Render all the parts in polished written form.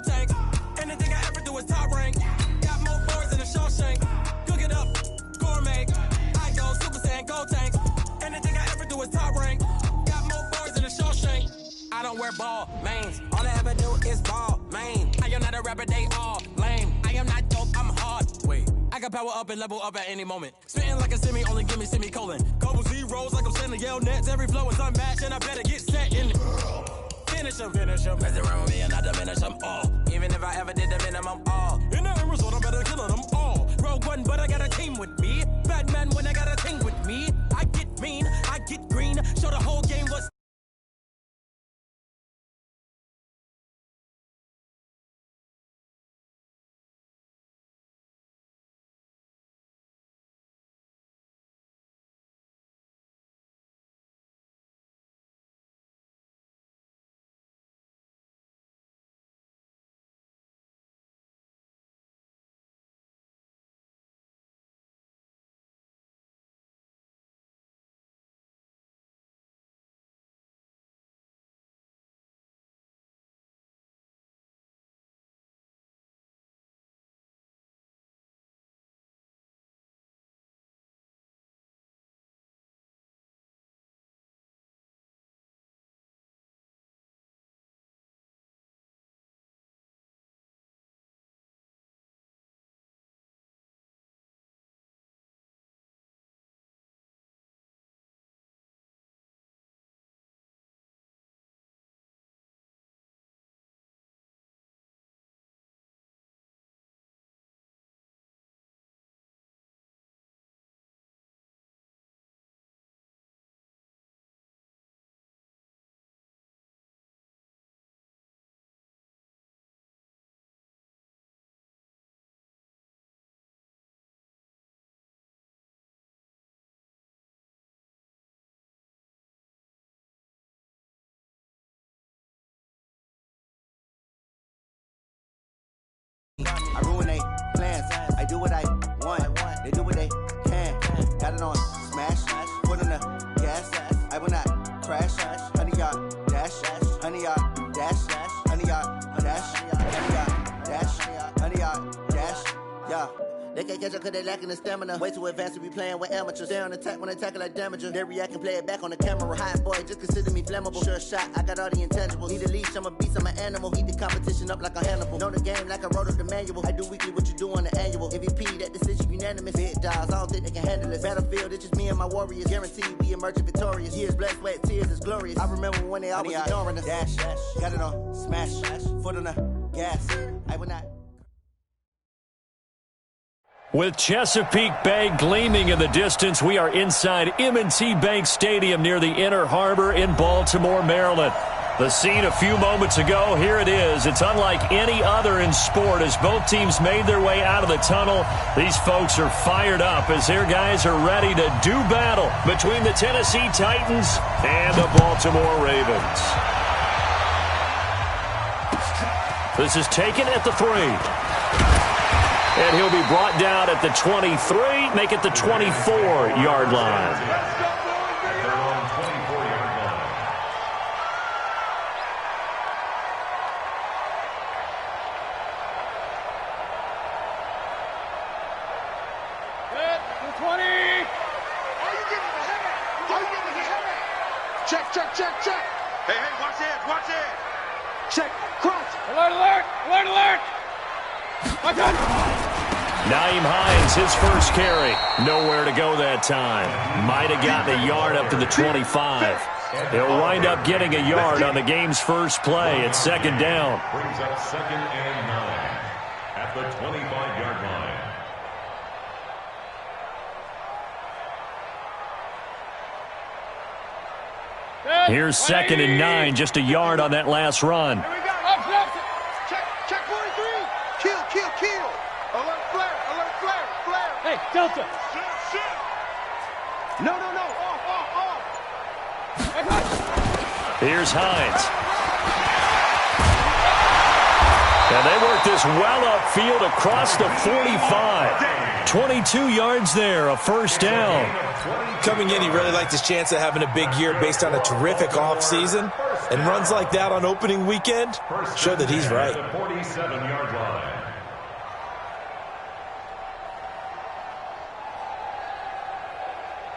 tank. Anything I ever do is top rank. Got more boards than a Shawshank. Cook it up, gourmet. I go Super Saiyan, gold tanks. Anything I ever do is top rank. Got more boards than a Shawshank. I don't wear ball mains. All I ever do is ball main. I am not a rapper, they all lame. I am not dope, I'm hard. Wait, I can power up and level up at any moment. Spitting like a semi, only give me semicolon. Couple zeros like I'm sending yell nets. Every flow is unmatched and I better get set in it. Finish them. Mess around with me and I diminish them all. Even if I ever did the minimum, all. In the end result, I better kill them all. Rogue One, but I got a team with me. Batman when I got a team with me. I get mean, I get green. Show the whole game what's. I ruin they plans. I do what I want. They do what they can. Got it on smash. Put on the gas. I will not crash. Honey yard dash. Honey yard dash. Honey yard dash. Honey yard dash. Honey yard dash. Yeah. They can't catch up cause they lacking the stamina. Way too advanced to be playing with amateurs. Stay on attack when they tackle like damager. They react and play it back on the camera. Hot boy, just consider me flammable. Sure shot, I got all the intangibles. Need a leash, I'm a beast, I'm an animal. Eat the competition up like a Hannibal. Know the game like I wrote up the manual. I do weekly what you do on the annual. MVP, that decision unanimous. Big dogs, I don't think they can handle it. Battlefield, it's just me and my warriors. Guaranteed we emerge victorious. Years, blood, sweat, tears is glorious. I remember when they always ignoring us. Dash, got it on smash. Foot on the gas. I will not. With Chesapeake Bay gleaming in the distance, we are inside M&T Bank Stadium near the Inner Harbor in Baltimore, Maryland. The scene a few moments ago, here it is. It's unlike any other in sport as both teams made their way out of the tunnel. These folks are fired up as their guys are ready to do battle between the Tennessee Titans and the Baltimore Ravens. This is taken at the 3. And he'll be brought down at the 23, make it the 24-yard line. Good, 20. Check. Hey, watch it. Check, crunch. Alert. My gun. Nyheim Hines, his first carry. Nowhere to go that time. Might have gotten a yard up to the 25. He'll wind up getting a yard on the game's first play. It's second down. Brings up 2nd and 9 at the 25-yard line. Here's 2nd and 9, just a yard on that last run. Here we go. Check 43. Kill. Alert flare. Hey, Delta. No. Off. Here's Hines. And they work this well upfield across the 45. 22 yards there, a first down. Coming in, he really liked his chance of having a big year based on a terrific offseason. And runs like that on opening weekend show that he's right. 47-yard line.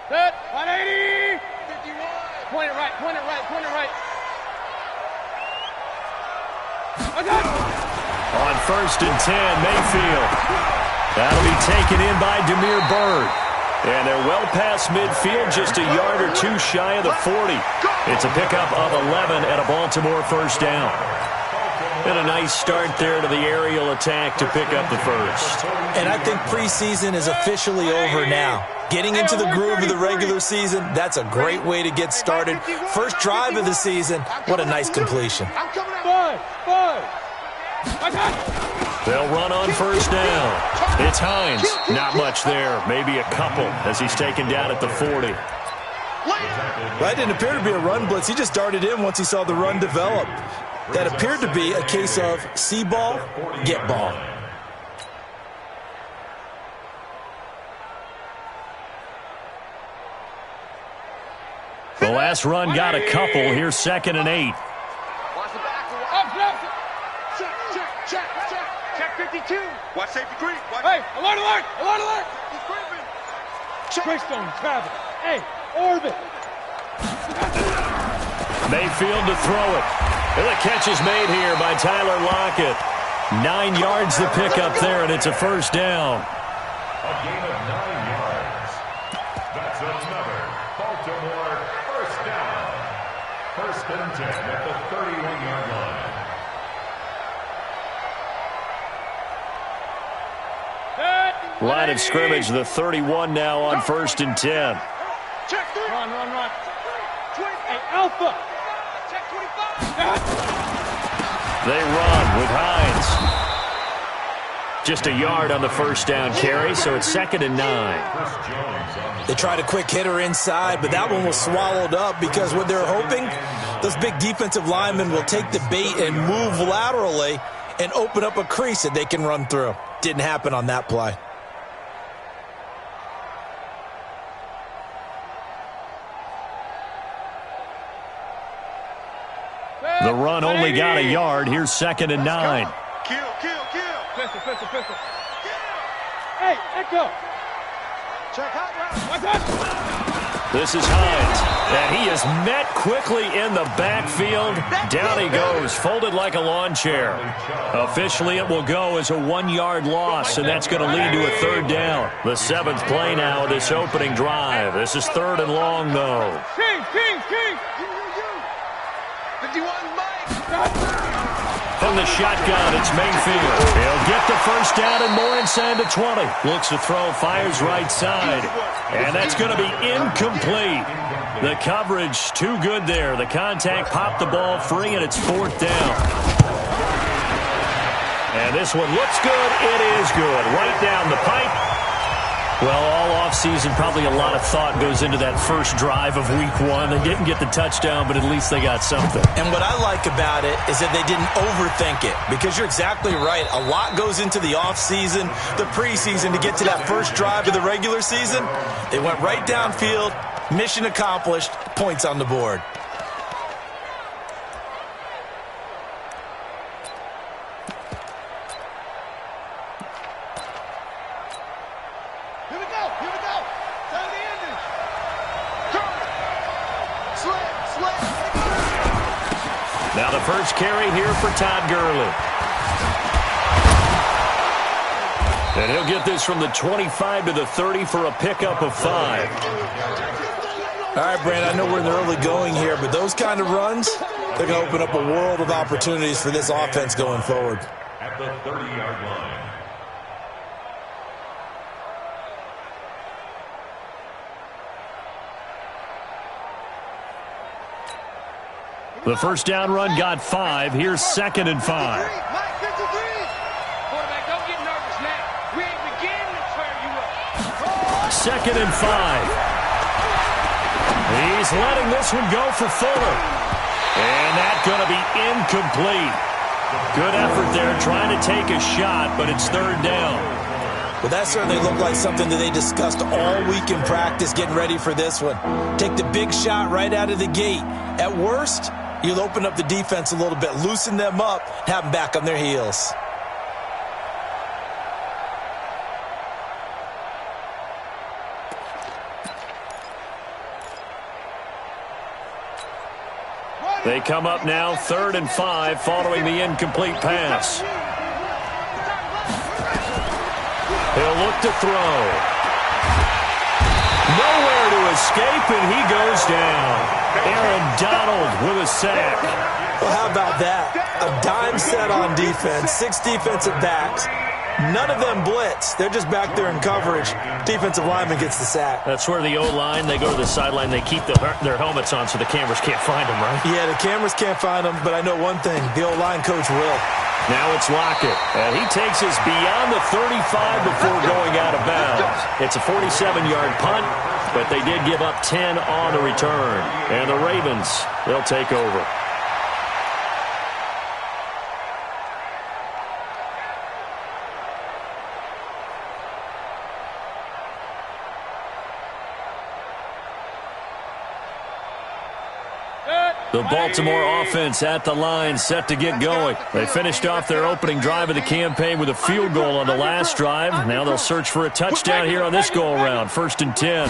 Set, 180. 51. Point it right, point it right, point it right. On 1st and 10, Mayfield. That'll be taken in by Damiere Byrd. And they're well past midfield, just a yard or two shy of the 40. It's a pickup of 11 and a Baltimore first down. And a nice start there to the aerial attack to pick up the first. And I think preseason is officially over now. Getting into the groove of the regular season, that's a great way to get started. First drive of the season, what a nice completion. They'll run on first down. It's Hines. Not much there. Maybe a couple as he's taken down at the 40. That didn't appear to be a run blitz. He just darted in once he saw the run develop. That appeared to be a case of see ball, get ball. The last run got a couple. Here's 2nd and 8. Check 52. Watch safety creep. Hey, alert, alert, alert, alert. He's creeping. Greystone, travel. Hey, orbit. Mayfield to throw it. And the catch is made here by Tyler Lockett. 9 yards to pick up there, and it's a first down. A gain of 9 yards. That's another Baltimore first down. 1st and 10 at the 31-yard line. Line of scrimmage, the 31 now on 1st and 10. Check 3. Run. Hey, Alpha. Check 25. They run with Hines. Just a yard on the first down carry, so it's 2nd and 9. They tried a quick hitter inside, but that one was swallowed up because what they're hoping, those big defensive linemen will take the bait and move laterally and open up a crease that they can run through. Didn't happen on that play. The run only got a yard. Here's 2nd and 9. Kill. Pistol. Hey, Echo. Check hot route. This is Hines, and he is met quickly in the backfield. Down he goes, folded like a lawn chair. Officially, it will go as a 1-yard loss, and that's going to lead to a 3rd down. The 7th play now of this opening drive. This is 3rd and long, though. King. 51 Mike. From the shotgun, it's Mayfield. He'll get the first down and more inside the 20. Looks to throw, fires right side. And that's going to be incomplete. The coverage too good there. The contact popped the ball free, and it's 4th down. And this one looks good. It is good. Right down the pipe. Well, all offseason, probably a lot of thought goes into that first drive of week 1. They didn't get the touchdown, but at least they got something. And what I like about it is that they didn't overthink it, because you're exactly right. A lot goes into the offseason, the preseason to get to that first drive of the regular season. They went right downfield, mission accomplished, points on the board. Now the first carry here for Todd Gurley. And he'll get this from the 25 to the 30 for a pickup of 5. All right, Brandon, I know we're in the early going here, but those kind of runs, they're going to open up a world of opportunities for this offense going forward. At the 30-yard line. The first down run got 5. Here's 2nd and 5. Quarterback, don't get nervous now. We ain't beginning to tear you up. 2nd and 5. He's letting this one go for Fuller. And that's going to be incomplete. Good effort there trying to take a shot, but it's 3rd down. Well, that certainly looked like something that they discussed all week in practice getting ready for this one. Take the big shot right out of the gate. At worst, You'll open up the defense a little bit, loosen them up, have them back on their heels. They come up now 3rd and 5 following the incomplete pass. He'll look to throw. Nowhere to escape, and he goes down. Aaron Donald with a sack. Well, how about that? A dime set on defense, 6 defensive backs. None of them blitz. They're just back there in coverage. Defensive lineman gets the sack. That's where the O-line, they go to the sideline, they keep their helmets on so the cameras can't find them, right? Yeah, the cameras can't find them, but I know one thing. The O-line coach will. Now it's Lockett, and he takes us beyond the 35 before going out of bounds. It's a 47-yard punt, but they did give up 10 on the return. And the Ravens, they'll take over. The Baltimore offense at the line, set to get going. They finished off their opening drive of the campaign with a field goal on the last drive. Now they'll search for a touchdown here on this go-around. 1st and 10.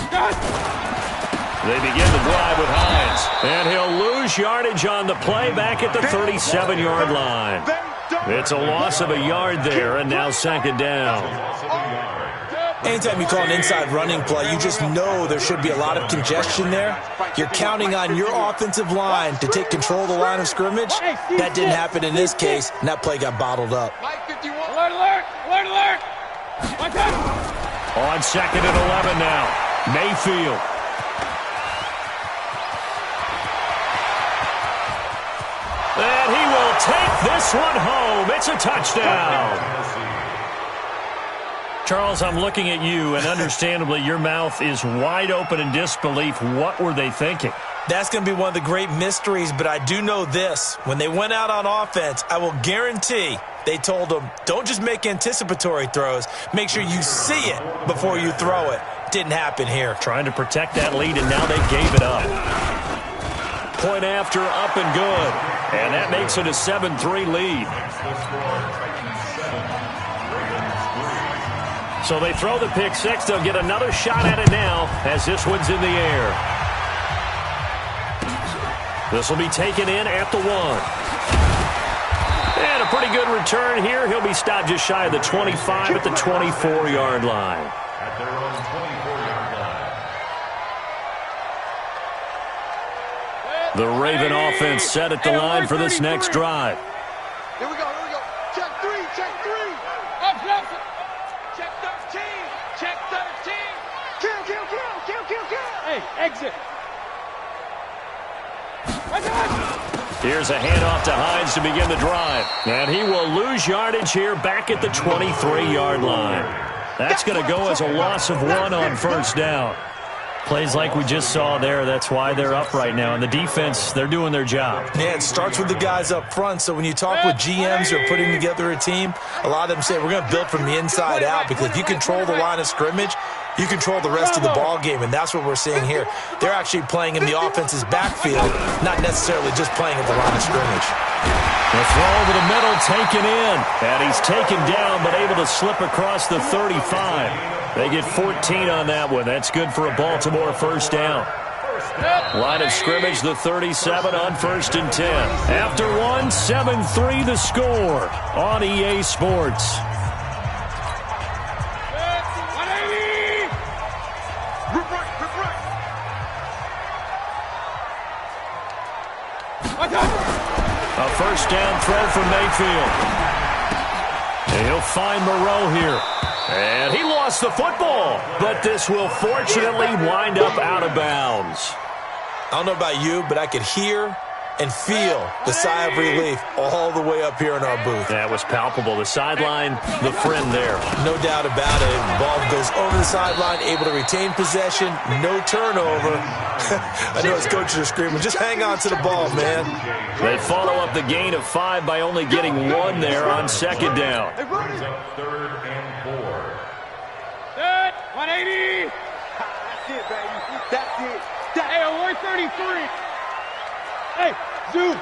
They begin the drive with Hines. And he'll lose yardage on the play back at the 37-yard line. It's a loss of a yard there, and now 2nd down. Anytime you call an inside running play, you just know there should be a lot of congestion there. You're counting on your offensive line to take control of the line of scrimmage. That didn't happen in this case, and that play got bottled up. Alert, alert, alert, alert. On 2nd and 11 now. Mayfield. And he will take this one home. It's a touchdown. Charles, I'm looking at you, and understandably, your mouth is wide open in disbelief. What were they thinking? That's going to be one of the great mysteries, but I do know this. When they went out on offense, I will guarantee they told them, don't just make anticipatory throws. Make sure you see it before you throw it. Didn't happen here. Trying to protect that lead, and now they gave it up. Point after, up and good. And that makes it a 7-3 lead. So they throw the pick six. They'll get another shot at it now as this one's in the air. This will be taken in at the 1. And a pretty good return here. He'll be stopped just shy of the 25 at the 24-yard line. At their own 24-yard line. The Raven offense set at the line for this next drive. Here we go, here we go. Check 3, check 3. Up, left. Check 13. Check 13. Kill. Hey, exit. Here's a handoff to Hines to begin the drive. And he will lose yardage here back at the 23-yard line. That's going to go as a loss of 1 on first down. Plays like we just saw there, that's why they're up right now. And the defense, they're doing their job. Yeah, it starts with the guys up front. So when you talk with GMs who are putting together a team, a lot of them say we're going to build from the inside out, because if you control the line of scrimmage, you control the rest of the ball game, and that's what we're seeing here. They're actually playing in the offense's backfield, not necessarily just playing at the line of scrimmage. The throw over the middle taken in, and he's taken down but able to slip across the 35. They get 14 on that one. That's good for a Baltimore first down. Line of scrimmage, the 37 on 1st and 10. After 1, 7-3 the score on EA Sports. 180. Rip right. A first down throw for Mayfield. And he'll find Moreau here. And he lost the football, but this will fortunately wind up out of bounds. I don't know about you, but I could hear and feel the sigh of relief all the way up here in our booth. That was palpable. The sideline, the friend there. No doubt about it. The ball goes over the sideline, able to retain possession, no turnover. I know his coaches are screaming, just hang on to the ball, man. They follow up the gain of 5 by only getting 1 there on 2nd down. Brings up 3rd and 4. Set. 180. That's it, baby. That's it. Hey, alert 33. Hey, Zoom.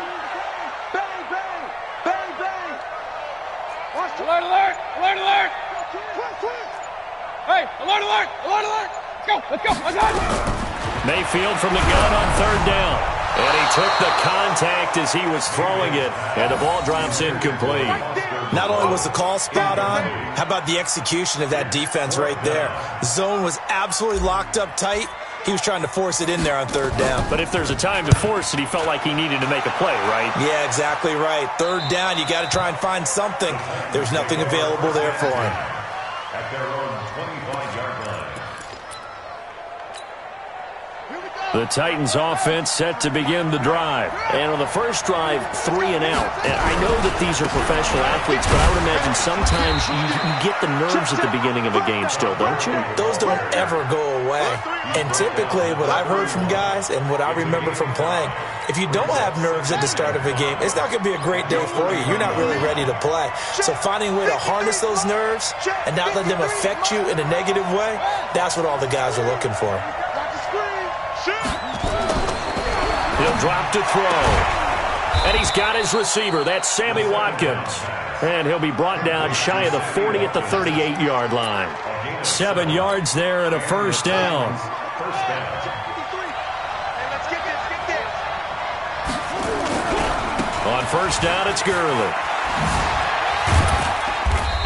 Bang, bang, bang, bang. Watch the Alert, alert, alert, alert. twist, twist. Hey, alert, alert, alert, alert. Let's go, let's go. Mayfield from the gun on third down. And he took the contact as he was throwing it, and the ball drops incomplete. Not only was the call spot on, how about the execution of that defense right there? The zone was absolutely locked up tight. He was trying to force it in there on third down. But if there's a time to force it, he felt like he needed to make a play, right? Yeah, exactly right. Third down, you got to try and find something. There's nothing available there for him. At their own 25-yard line. The Titans offense set to begin the drive. And on the first drive, 3 and out. And I know that these are professional athletes, but I would imagine sometimes you get the nerves at the beginning of a game still, don't you? Those don't ever go away. And typically what I've heard from guys and what I remember from playing, if you don't have nerves at the start of a game, it's not going to be a great day for you. You're not really ready to play. So finding a way to harness those nerves and not let them affect you in a negative way, that's what all the guys are looking for. He'll drop to throw. And he's got his receiver. That's Sammy Watkins. And he'll be brought down shy of the 40 at the 38-yard line. 7 yards there and a first down. On first down, it's Gurley.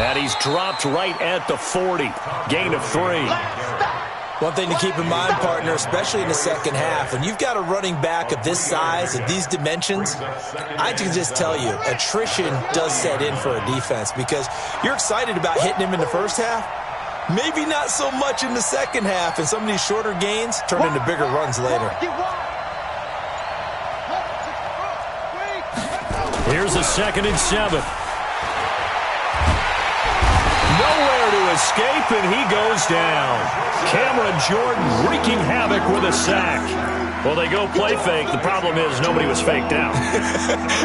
And he's dropped right at the 40. Gain of 3. One thing to keep in mind, partner, especially in the second half, when you've got a running back of this size, of these dimensions, I can just tell you, attrition does set in for a defense because you're excited about hitting him in the first half. Maybe not so much in the second half, and some of these shorter gains turn into bigger runs later. Here's a 2nd and 7. Nowhere to escape, and he goes down. Cameron Jordan wreaking havoc with a sack. Well, they go play fake. The problem is nobody was faked out.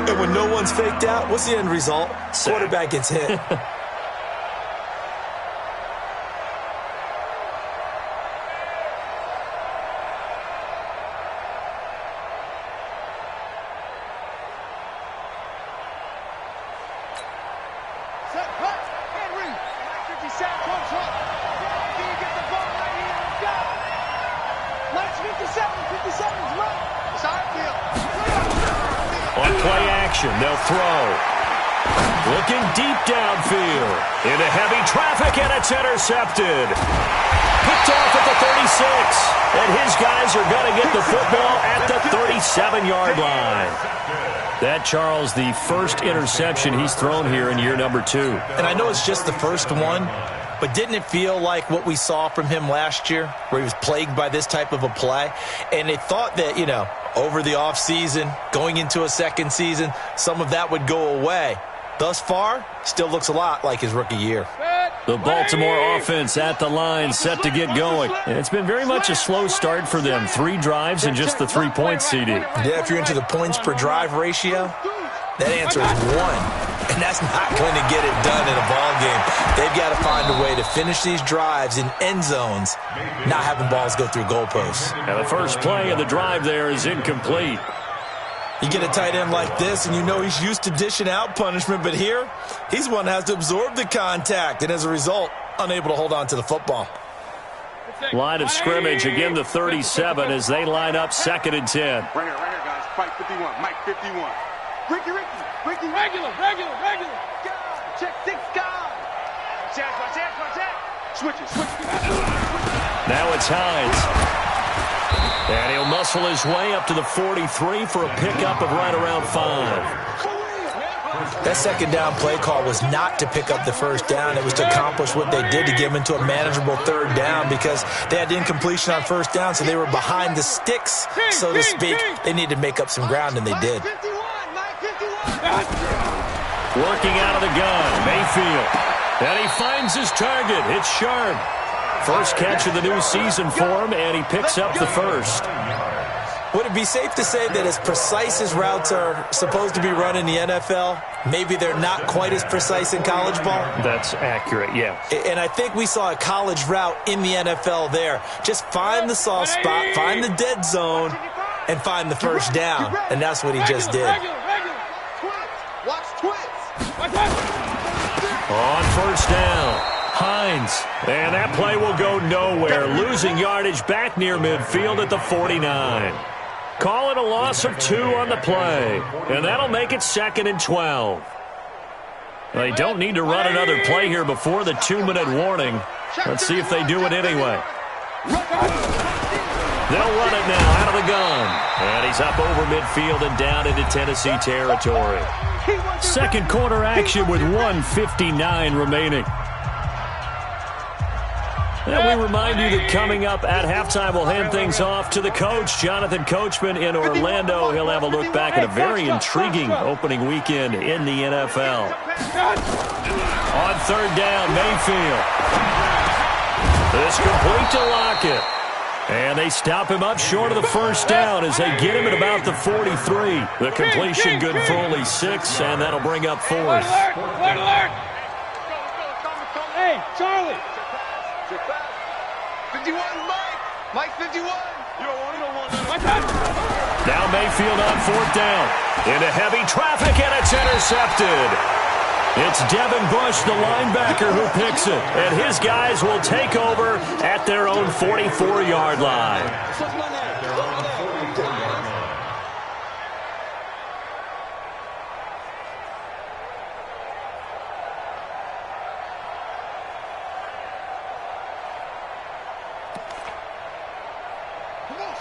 And when no one's faked out, what's the end result? Sack. Quarterback gets hit. On play action, they'll throw. Looking deep downfield. Into heavy traffic, and it's intercepted. Picked off at the 36. And his guys are going to get the football at the 37-yard line. That, Charles, the first interception he's thrown here in year number 2. And I know it's just the first one, but didn't it feel like what we saw from him last year, where he was plagued by this type of a play? And they thought that, over the offseason, going into a second season, some of that would go away. Thus far, still looks a lot like his rookie year. The Baltimore offense at the line, set to get going. And it's been very much a slow start for them. 3 drives and just the 3 points, CD. Yeah, if you're into the points per drive ratio, that answer is 1. And that's not going to get it done in a ball game. They've got to find a way to finish these drives in end zones, not having balls go through goalposts. And the first play of the drive there is incomplete. You get a tight end like this, and you know he's used to dishing out punishment, but here, he's one that has to absorb the contact, and as a result, unable to hold on to the football. Line of scrimmage, again the 37 as they line up 2nd and 10. Right here, guys. Mike 51, Mike 51. Ricky, Regular. God, check 6, God. Check. Switch it. Now it's Hines. And he'll muscle his way up to the 43 for a pickup of right around 5. That second down play call was not to pick up the first down. It was to accomplish what they did, to get them into a manageable third down, because they had incompletion on first down, so they were behind the sticks, so to speak. They needed to make up some ground, and they did. Working out of the gun, Mayfield. And he finds his target. It's Sharp. First catch of the new season for him, and he picks up the first. Would it be safe to say that as precise as routes are supposed to be run in the NFL, maybe they're not quite as precise in college ball? That's accurate, yeah. And I think we saw a college route in the NFL there. Just find the soft spot, find the dead zone, and find the first down, and that's what he just did. Watch twins. On first down, Hines. And that play will go nowhere, losing yardage back near midfield at the 49. Call it a loss of 2 on the play, and that'll make it 2nd and 12. They don't need to run another play here before the 2-minute warning. Let's see if they do it anyway. They'll run it now out of the gun. And he's up over midfield and down into Tennessee territory. Second quarter action with 1:59 remaining. And we remind you that coming up at halftime, we'll hand things off to the coach, Jonathan Coachman in Orlando. He'll have a look back at a very intriguing opening weekend in the NFL. On third down, Mayfield. This complete to Lockett. And they stop him up short of the first down as they get him at about the 43. The completion good for only 6, and that'll bring up 4th. Alert! Hey, Charlie! 51, Mike 51. You don't want to Now Mayfield on 4th down. Into heavy traffic, and it's intercepted. It's Devin Bush, the linebacker, who picks it. And his guys will take over at their own 44-yard line.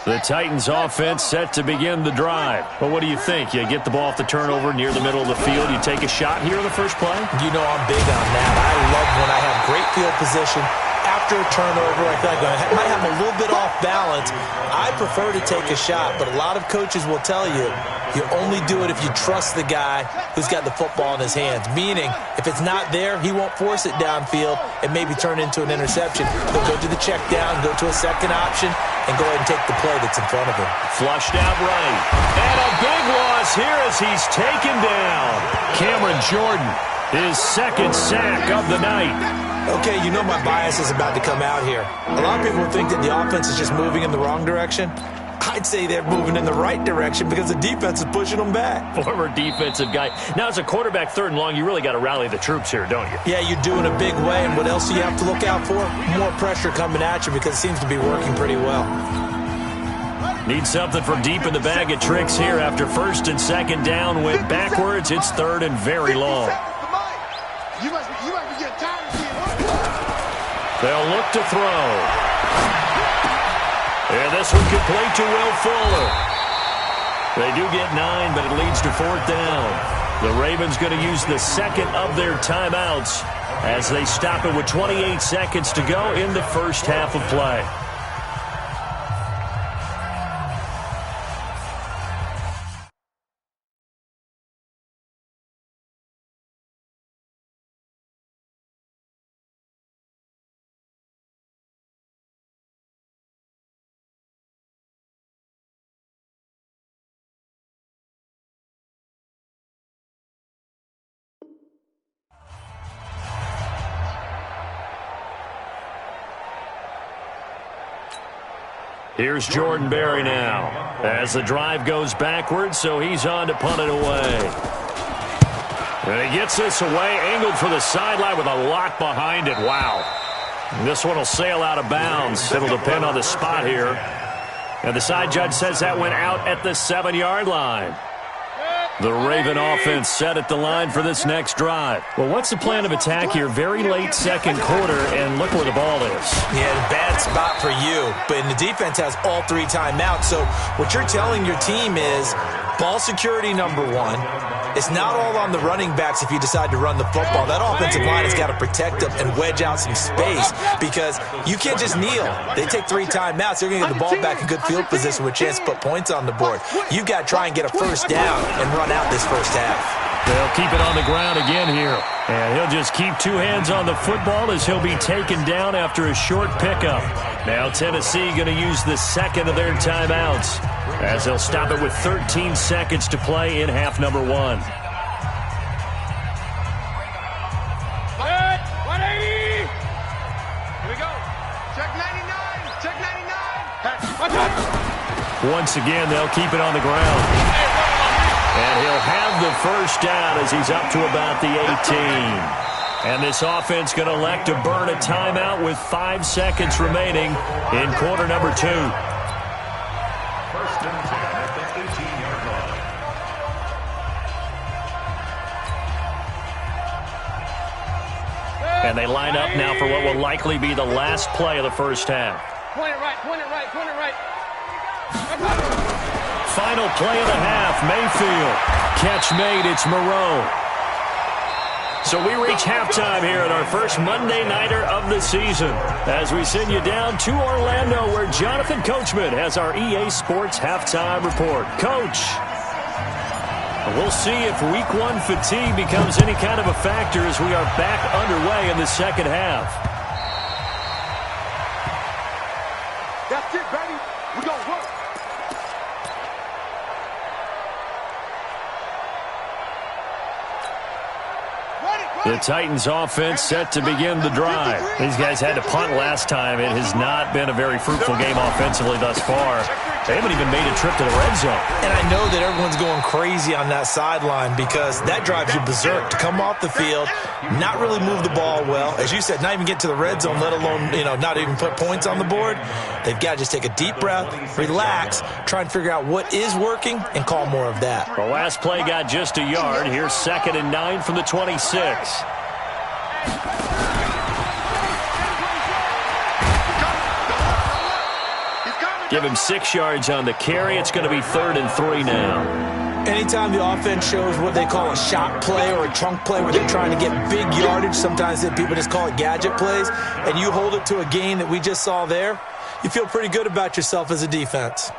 The Titans offense set to begin the drive. But what do you think? You get the ball off the turnover near the middle of the field. You take a shot here in the first play? You know I'm big on that. I love when I have great field position. After a turnover, I feel like I might have a little bit off balance. I prefer to take a shot, but a lot of coaches will tell you, you only do it if you trust the guy who's got the football in his hands. Meaning, if it's not there, he won't force it downfield and maybe turn into an interception. He'll go to the check down, go to a second option, and go ahead and take the play that's in front of him. Flushed out right. And a big loss here as he's taken down. Cameron Jordan, his second sack of the night. Okay, you know my bias is about to come out here. A lot of people think that the offense is just moving in the wrong direction. I'd say they're moving in the right direction because the defense is pushing them back. Former defensive guy. Now, as a quarterback, 3rd and long, you really got to rally the troops here, don't you? Yeah, you do in a big way. And what else do you have to look out for? More pressure coming at you because it seems to be working pretty well. Need something from deep in the bag of tricks here after 1st and 2nd down went backwards. It's 3rd and very long. You must be getting tired of seeing They'll look to throw. And this one complete to Will Fuller. They do get 9, but it leads to 4th down. The Ravens going to use the second of their timeouts as they stop it with 28 seconds to go in the first half of play. Here's Jordan Berry now as the drive goes backwards, so he's on to punt it away. And he gets this away, angled for the sideline with a lot behind it. Wow. And this one will sail out of bounds. It'll depend on the spot here. And the side judge says that went out at the 7-yard line. The Raven offense set at the line for this next drive. Well, what's the plan of attack here? Very late second quarter, and look where the ball is. Yeah, bad spot for you. But the defense has all 3 timeouts. So what you're telling your team is ball security number 1. It's not all on the running backs if you decide to run the football. That offensive line has got to protect them and wedge out some space because you can't just kneel. They take 3 timeouts. They're going to get the ball back in good field position with a chance to put points on the board. You've got to try and get a first down and run out this first half. They'll keep it on the ground again here. And he'll just keep 2 hands on the football as he'll be taken down after a short pickup. Now Tennessee going to use the second of their timeouts as they'll stop it with 13 seconds to play in half number 1. 180! Here we go. Check 99! Check 99! Once again, they'll keep it on the ground. And he'll have the first down as he's up to about the 18. And this offense going to elect to burn a timeout with 5 seconds remaining in quarter number 2. First and 10 at the 18-yard line. And they line up now for what will likely be the last play of the first half. Point it right, point it right, point it right. Final play of the half, Mayfield. Catch made, it's Moreau. So we reach halftime here at our first Monday Nighter of the season as we send you down to Orlando where Jonathan Coachman has our EA Sports Halftime Report. Coach, we'll see if Week 1 fatigue becomes any kind of a factor as we are back underway in the second half. That's it, baby. We gonna work. The Titans offense set to begin the drive. These guys had to punt last time. It has not been a very fruitful game offensively thus far. They haven't even made a trip to the red zone. And I know that everyone's going crazy on that sideline because that drives you berserk to come off the field, not really move the ball well. As you said, not even get to the red zone, let alone, not even put points on the board. They've got to just take a deep breath, relax, try and figure out what is working, and call more of that. The last play got just a yard. Here's 2nd and 9 from the 26. Give him 6 yards on the carry. It's going to be 3rd and 3 now. Anytime the offense shows what they call a shot play or a chunk play where they're trying to get big yardage, sometimes people just call it gadget plays, and you hold it to a gain that we just saw there, you feel pretty good about yourself as a defense.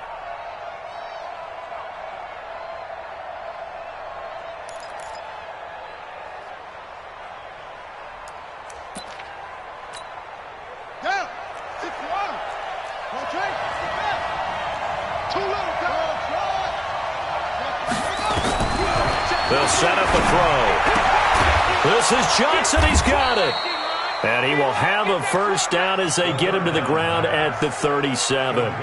They'll set up a throw. This is Johnson. He's got it. And he will have a first down as they get him to the ground at the 37.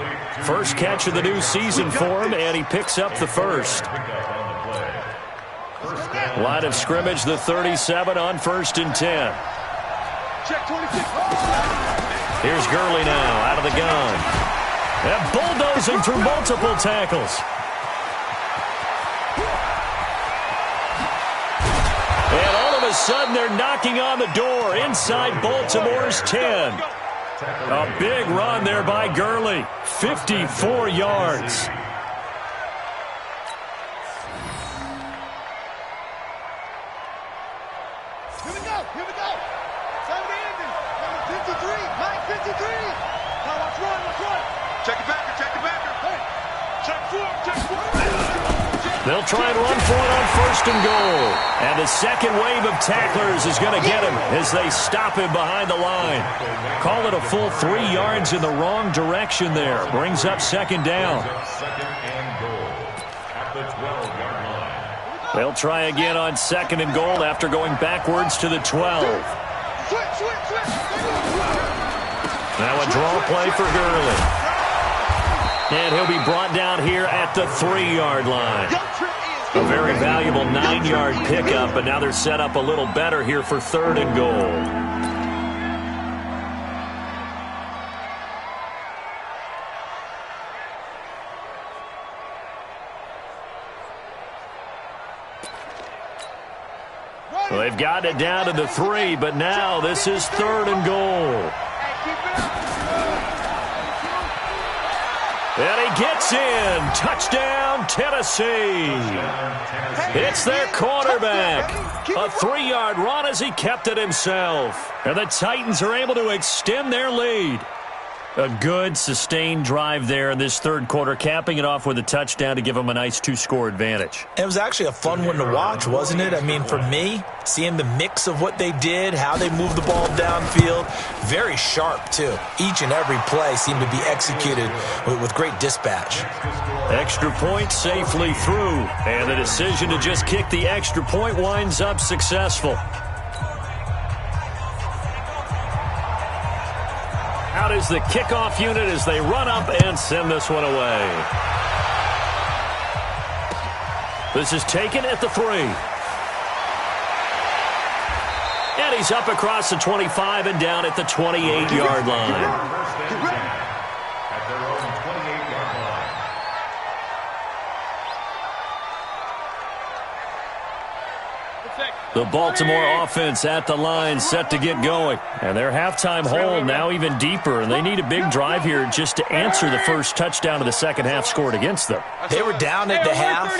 First catch of the new season for him, and he picks up the first. Line of scrimmage, the 37 on 1st and 10. Here's Gurley now out of the gun. And bulldozing through multiple tackles. And all of a sudden, they're knocking on the door inside Baltimore's 10. A big run there by Gurley. 54 yards. Here we go. Time to end it. Number 53, Mike 53. Now let's run. Check it back. Hey, check four. They'll try and run for it on 1st and goal. And the second wave of tacklers is going to get him as they stop him behind the line. Call it a full 3 yards in the wrong direction there. Brings up 2nd down. 2nd and goal at the 12-yard line. They'll try again on 2nd and goal after going backwards to the 12. Now a draw play for Gurley. And he'll be brought down here at the 3-yard line. A very valuable 9-yard pickup, but now they're set up a little better here for 3rd and goal. Well, they've gotten it down to the 3, but now this is 3rd and goal. And he gets in. Touchdown, Tennessee. It's their quarterback. A 3-yard run as he kept it himself. And the Titans are able to extend their lead. A good, sustained drive there in this 3rd quarter, capping it off with a touchdown to give them a nice 2-score advantage. It was actually a fun one to watch, wasn't it? I mean, for me, seeing the mix of what they did, how they moved the ball downfield, very sharp, too. Each and every play seemed to be executed with great dispatch. Extra point safely through, and the decision to just kick the extra point winds up successful. Out is the kickoff unit as they run up and send this one away. This is taken at the 3. And he's up across the 25 and down at the 28-yard line. At their own 28-yard line. The Baltimore offense at the line, set to get going. And their halftime hole now even deeper, and they need a big drive here just to answer the first touchdown of the second half scored against them. They were down at the half.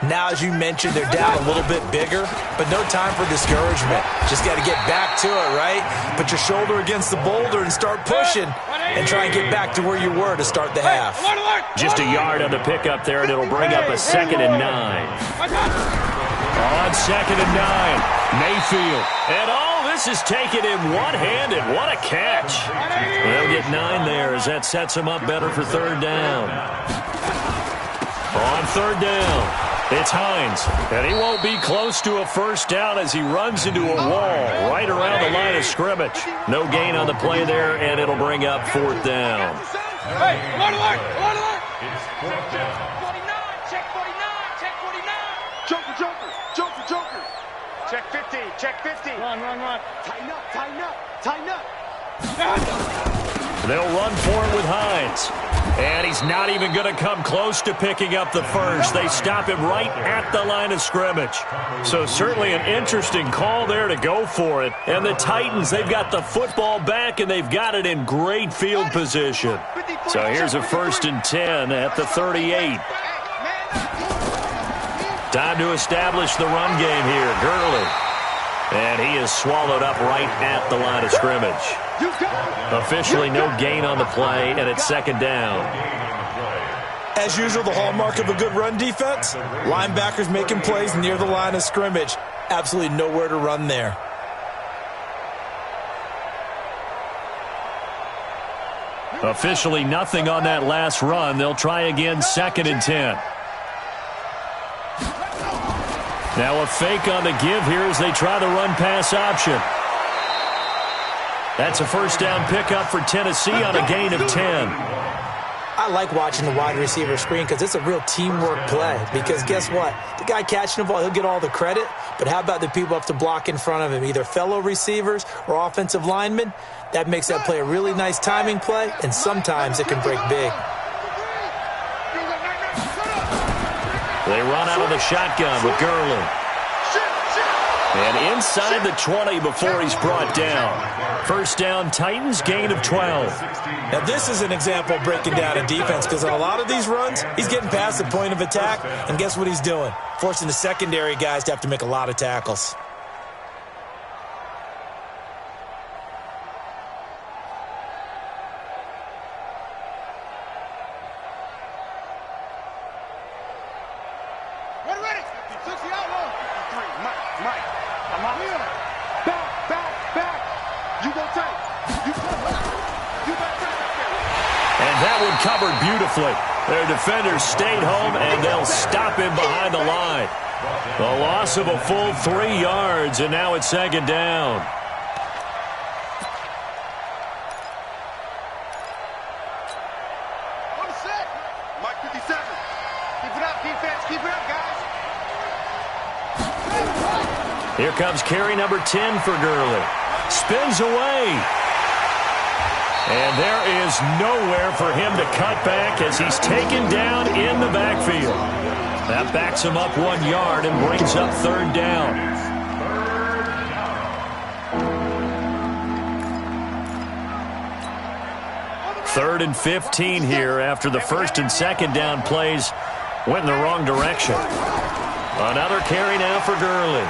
Now, as you mentioned, they're down a little bit bigger, but no time for discouragement. Just got to get back to it, right? Put your shoulder against the boulder and start pushing and try and get back to where you were to start the half. Just a yard on the pickup there, and it'll bring up a 2nd and 9. On 2nd and 9, Mayfield. And all this is taken in one-handed. What a catch. They'll get 9 there as that sets them up better for 3rd down. On 3rd down, it's Hines. And he won't be close to a first down as he runs into a wall right around the line of scrimmage. No gain on the play there, and it'll bring up 4th down. Hey, alert, alert! It's 4th down. 49, check 49, check 49. Joker, Joker, Joker, Joker. Check 50, check 50. Run. Tighten up, tighten up, tighten up. They'll run for it with Hines. And he's not even going to come close to picking up the first. They stop him right at the line of scrimmage. So certainly an interesting call there to go for it. And the Titans, they've got the football back, and they've got it in great field position. So here's a 1st and 10 at the 38. Time to establish the run game here. Gurley. And he is swallowed up right at the line of scrimmage. Officially no gain on the play, and it's 2nd down. As usual, the hallmark of a good run defense, linebackers making plays near the line of scrimmage. Absolutely nowhere to run there. Officially nothing on that last run. They'll try again, 2nd and 10. Now a fake on the give here as they try the run-pass option. That's a first down pickup for Tennessee on a gain of 10. I like watching the wide receiver screen because it's a real teamwork play. Because guess what? The guy catching the ball, he'll get all the credit. But how about the people up to block in front of him, either fellow receivers or offensive linemen? That makes that play a really nice timing play, and sometimes it can break big. They run out of the shotgun with Gurley. And inside the 20 before he's brought down. First down, Titans, gain of 12. Now this is an example of breaking down a defense because on a lot of these runs, he's getting past the point of attack, and guess what he's doing? Forcing the secondary guys to have to make a lot of tackles. Ready. 60 outlaw. 53, Mike. I'm out here. Back. You go tight. You go tight. You back there. And that one covered beautifully. Their defenders stayed home, and they'll stop him behind the line. The loss of a full 3 yards, and now it's 2nd down. On the set. Mike 57. Keep it up, defense. Keep it up, guys. Here comes carry number 10 for Gurley. Spins away. And there is nowhere for him to cut back as he's taken down in the backfield. That backs him up 1 yard and brings up 3rd down. Third and 15 here after the 1st and 2nd down plays went in the wrong direction. Another carry now for Gurley.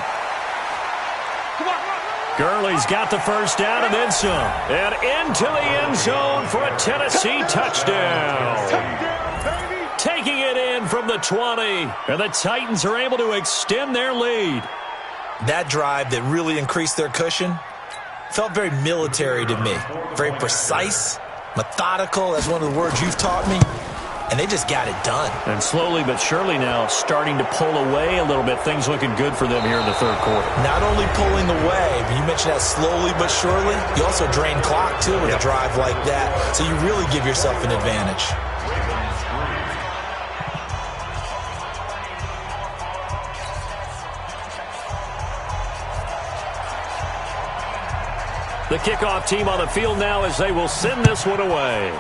Gurley's got the first down and then some. And into the end zone for a Tennessee touchdown. Taking it in from the 20. And the Titans are able to extend their lead. That drive that really increased their cushion felt very military to me. Very precise, methodical, that's one of the words you've taught me. and they just got it done. And slowly but surely now starting to pull away a little bit. Things looking good for them here in the third quarter. Not only pulling away, but you mentioned that slowly but surely, you also drain clock, too, with a drive like that. So you really give yourself an advantage. The kickoff team on the field now as they will send this one away.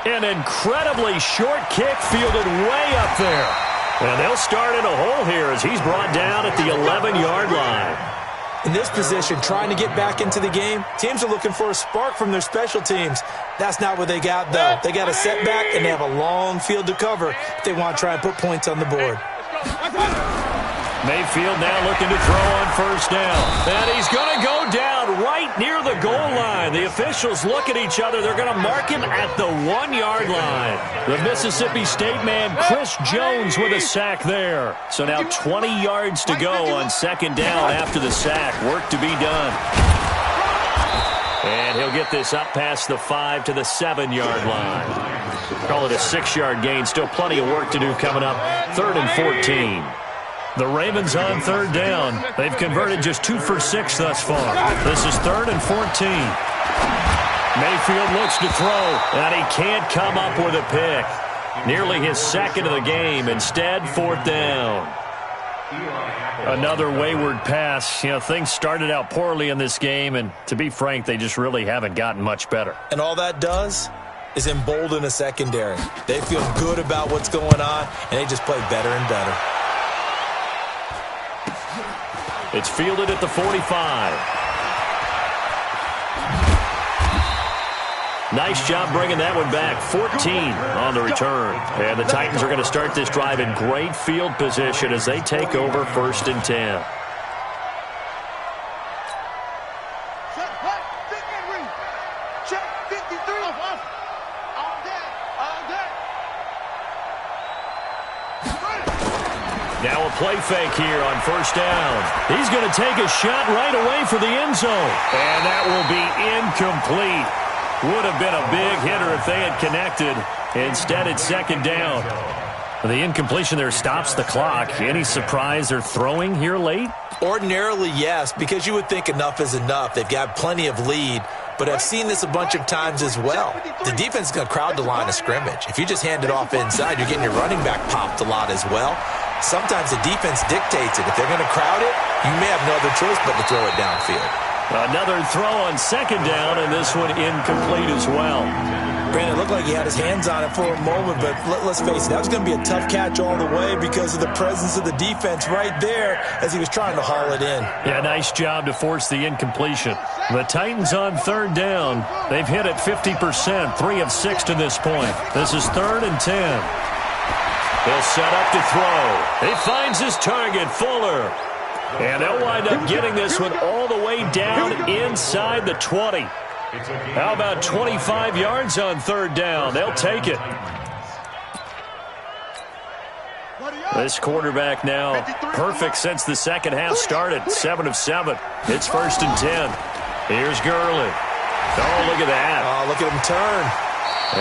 An incredibly short kick fielded way up there. And they'll start in a hole here as he's brought down at the 11-yard line. In this position, trying to get back into the game, teams are looking for a spark from their special teams. That's not what they got, though. They got a setback, and they have a long field to cover if they want to try and put points on the board. Mayfield now looking to throw on first down. And he's going to go down right near the goal line. The officials look at each other. They're going to mark him at the 1-yard line. The Mississippi State man, Chris Jones, with a sack there. So now 20 yards to go on second down after the sack. Work to be done. And he'll get this up past the 5 to the 7-yard line. Call it a 6-yard gain. Still plenty of work to do coming up. 3rd and 14. The Ravens on third down. They've converted just 2 for 6 thus far. This is 3rd and 14. Mayfield looks to throw, and he can't come up with a pick. Nearly his second of the game. Instead, 4th down. Another wayward pass. You know, things started out poorly in this game, and to be frank, they just really haven't gotten much better. And all that does is embolden a secondary. They feel good about what's going on, and they just play better and better. It's fielded at the 45. Nice job bringing that one back. 14 on the return. And the Titans are going to start this drive in great field position as they take over 1st and 10. Now a play fake here on first down. He's going to take a shot right away for the end zone. And that will be incomplete. Would have been a big hitter if they had connected. Instead, it's second down. The incompletion there stops the clock. Any surprise they're throwing here late? Ordinarily, yes, because you would think enough is enough. They've got plenty of lead. But I've seen this a bunch of times as well. The defense is going to crowd the line of scrimmage. If you just hand it off inside, you're getting your running back popped a lot as well. Sometimes the defense dictates it. If they're going to crowd it, you may have no other choice but to throw it downfield. Another throw on second down, and this one incomplete as well. Granted, it looked like he had his hands on it for a moment, but let's face it, that was going to be a tough catch all the way because of the presence of the defense right there as he was trying to haul it in. Yeah, nice job to force the incompletion. The Titans on third down. They've hit it 50%, 3 of 6 to this point. This is 3rd and 10. He'll set up to throw. He finds his target, Fuller. And they'll wind up getting this one all the way down inside the 20. How about 25 yards on third down? They'll take it. This quarterback now perfect since the second half started. 7 of 7. It's 1st and 10. Here's Gurley. Oh, look at that. Oh, look at him turn.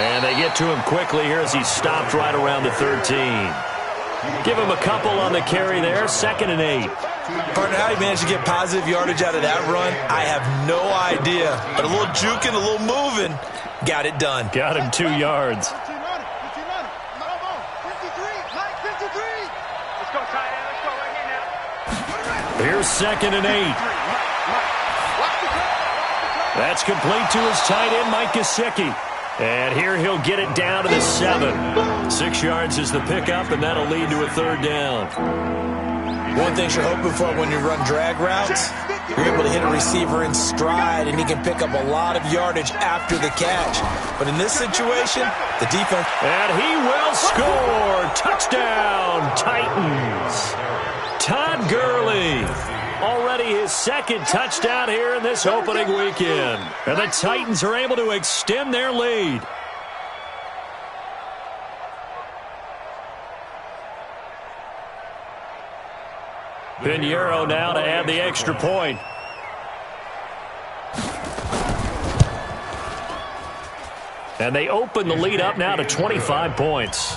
And they get to him quickly here as he's stopped right around the 13. Give him a couple on the carry there. 2nd and 8. Partner, how he managed to get positive yardage out of that run, I have no idea. But a little juking, a little moving, got it done. Got him 2 yards. Here's 2nd and 8. That's complete to his tight end, Mike Gesicki. And here he'll get it down to the 7. 6 yards is the pickup, and that'll lead to a 3rd down. One thing you're hoping for when you run drag routes, you're able to hit a receiver in stride, and he can pick up a lot of yardage after the catch. But in this situation, the defense... And he will score! Touchdown, Titans! Todd Gurley. Already his 2nd touchdown here in this opening weekend. And the Titans are able to extend their lead. Pinheiro now to add the extra point. And they open the lead up now to 25 points.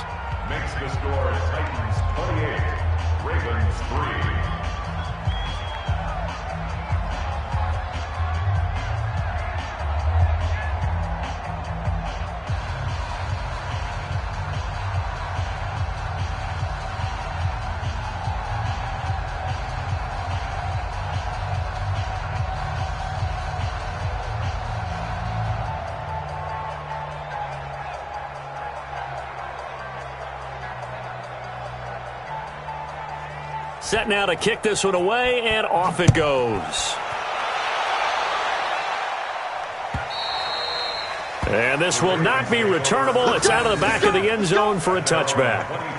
Makes the score Titans 28, Ravens 3. Set now to kick this one away, and off it goes. And this will not be returnable. It's out of the back of the end zone for a touchback.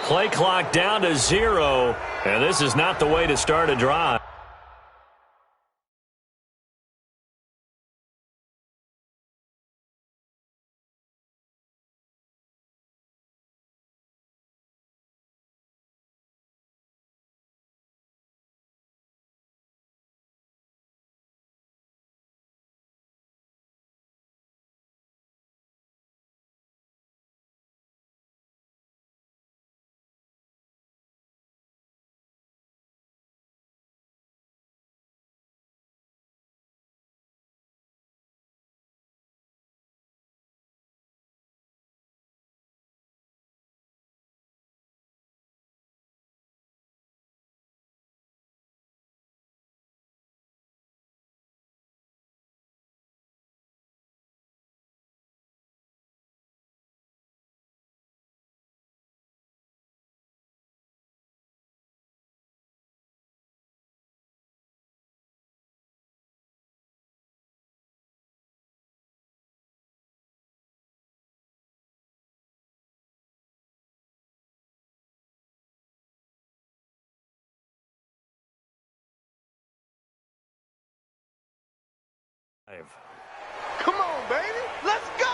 Play clock down to 0, and this is not the way to start a drive. Come on, baby. Let's go.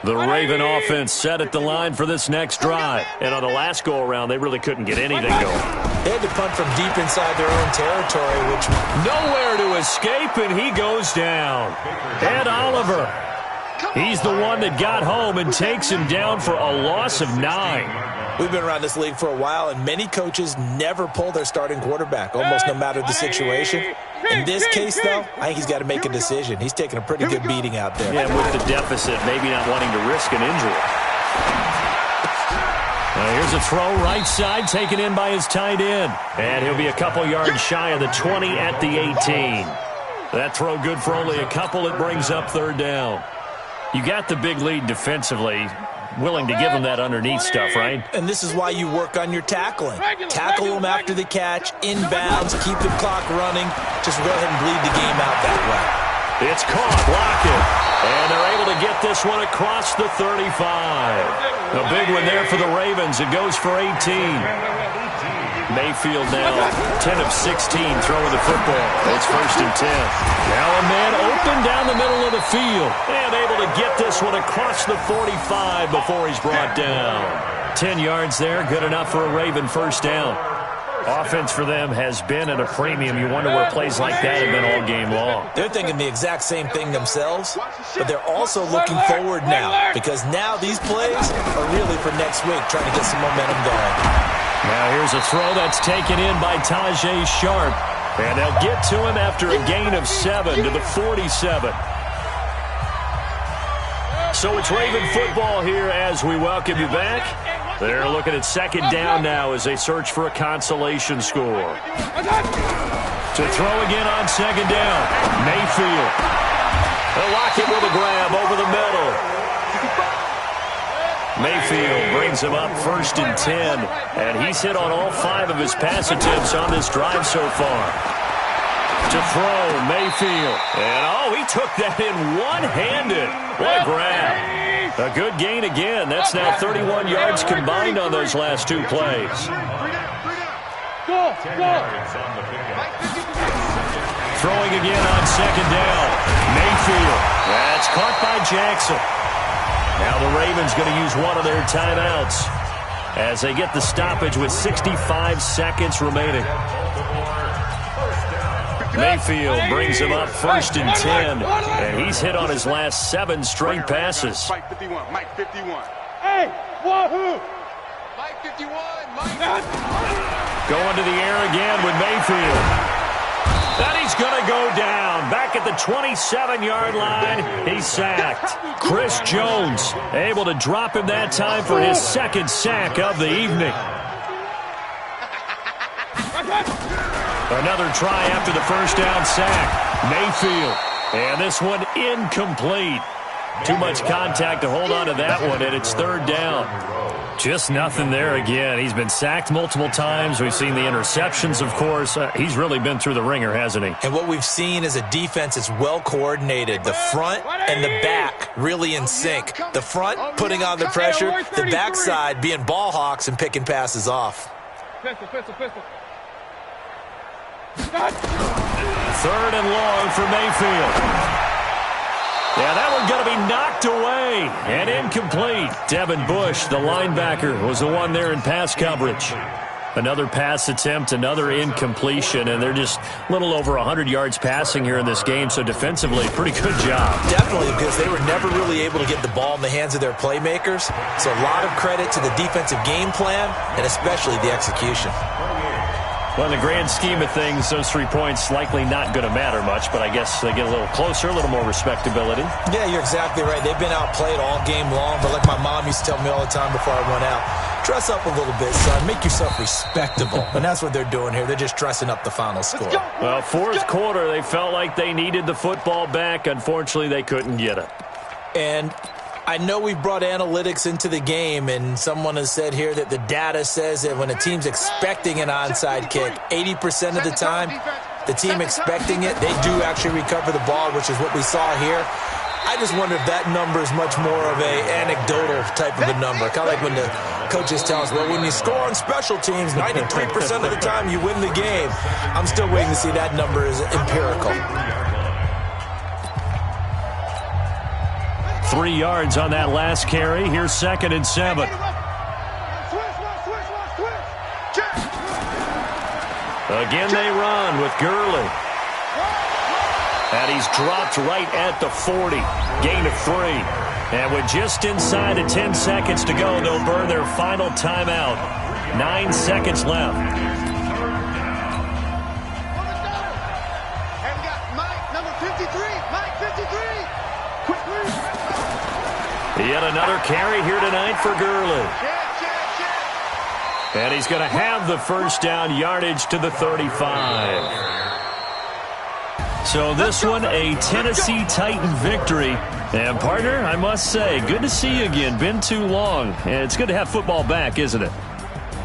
The Raven offense set at the line for this next drive. And on the last go-around, they really couldn't get anything going. They had to punt from deep inside their own territory, which... Nowhere to escape, and he goes down. Ed Oliver. He's the one that got home and takes him down for a loss of 9. We've been around this league for a while, and many coaches never pull their starting quarterback, almost no matter the situation. In this case, though, I think he's got to make a decision. He's taking a pretty good beating out there. Yeah, with the deficit, maybe not wanting to risk an injury. Here's a throw right side, taken in by his tight end. And he'll be a couple yards shy of the 20 at the 18. That throw good for only a couple. It brings up third down. You got the big lead defensively. Willing to give him that underneath stuff, right? And this is why you work on your tackling. Tackle him after the catch, inbounds, keep the clock running. Just go ahead and bleed the game out that way. It's caught, blocked it. And they're able to get this one across the 35. A big one there for the Ravens. It goes for 18. Mayfield now 10 of 16 throwing the football. It's 1st and 10. Now a man open down the middle of the field. And able to get this one across the 45 before he's brought down. 10 yards there, good enough for a Raven first down. Offense for them has been at a premium. You wonder where plays like that have been all game long. They're thinking the exact same thing themselves, but they're also looking forward now because now these plays are really for next week, trying to get some momentum going. Now here's a throw that's taken in by Tajae Sharpe, and they'll get to him after a gain of 7 to the 47. So it's Raven football here as we welcome you back. They're looking at second down now as they search for a consolation score. To throw again on second down, Mayfield. They'll lock it with a grab over the middle. Mayfield brings him up 1st and 10, and he's hit on all 5 of his pass attempts on this drive so far. To throw, Mayfield. And, he took that in one-handed. What a grab. A good gain again. That's now 31 yards combined on those last 2 plays. Throwing again on second down. Mayfield. That's caught by Jackson. Now the Ravens going to use one of their timeouts as they get the stoppage with 65 seconds remaining. Mayfield brings him up 1st and 10, and he's hit on his last 7 straight passes. Mike 51, Mike 51. Hey, wahoo! Mike 51, Mike. Going to the air again with Mayfield. And he's going to go down. Back at the 27-yard line, he's sacked. Chris Jones able to drop him that time for his 2nd sack of the evening. Another try after the first down sack. Mayfield. And this one incomplete. Too much contact to hold on to that one, and it's 3rd down. Just nothing there again. He's been sacked multiple times. We've seen the interceptions, of course. He's really been through the ringer, hasn't he? And what we've seen is a defense that's well coordinated. The front and the back really in sync. The front putting on the pressure. The backside being ball hawks and picking passes off. Pistol. 3rd and long for Mayfield. Yeah, that one going to be knocked away and incomplete. Devin Bush, the linebacker, was the one there in pass coverage. Another pass attempt, another incompletion, and they're just a little over 100 yards passing here in this game, so defensively, pretty good job. Definitely, because they were never really able to get the ball in the hands of their playmakers, so a lot of credit to the defensive game plan and especially the execution. Well, in the grand scheme of things, those 3 points likely not going to matter much, but I guess they get a little closer, a little more respectability. Yeah, you're exactly right. They've been outplayed all game long, but like my mom used to tell me all the time before I went out, dress up a little bit, son. Make yourself respectable. And that's what they're doing here. They're just dressing up the final score. Well, 4th quarter, they felt like they needed the football back. Unfortunately, they couldn't get it. And I know we brought analytics into the game, and someone has said here that the data says that when a team's expecting an onside kick, 80% of the time, the team expecting it, they do actually recover the ball, which is what we saw here. I just wonder if that number is much more of a anecdotal type of a number. Kind of like when the coaches tell us, well, when you score on special teams, 93% of the time you win the game. I'm still waiting to see that number is empirical. 3 yards on that last carry. Here's 2nd and 7. Again they run with Gurley. And he's dropped right at the 40. Gain of 3. And with just inside of 10 seconds to go, they'll burn their final timeout. 9 seconds left. And we got Mike, number 53. Mike 53. Yet another carry here tonight for Gurley. And he's going to have the first down, yardage to the 35. So this one, a Tennessee Titan victory. And, partner, I must say, good to see you again. Been too long. And it's good to have football back, isn't it?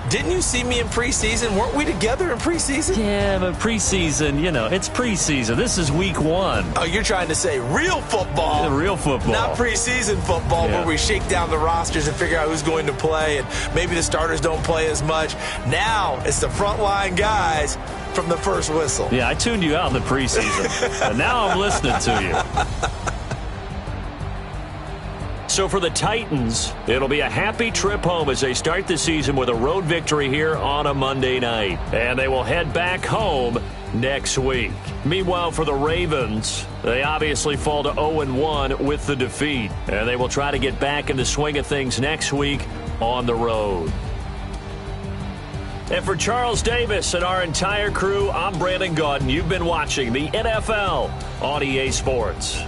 Didn't you see me in preseason? Weren't we together in preseason? Yeah, but preseason, it's preseason. This is week 1. Oh, you're trying to say real football. Yeah, real football. Not preseason football where we shake down the rosters and figure out who's going to play, and maybe the starters don't play as much. Now it's the frontline guys from the first whistle. Yeah, I tuned you out in the preseason, but now I'm listening to you. So for the Titans, it'll be a happy trip home as they start the season with a road victory here on a Monday night. And they will head back home next week. Meanwhile, for the Ravens, they obviously fall to 0-1 with the defeat. And they will try to get back in the swing of things next week on the road. And for Charles Davis and our entire crew, I'm Brandon Gaudin. You've been watching the NFL on EA Sports.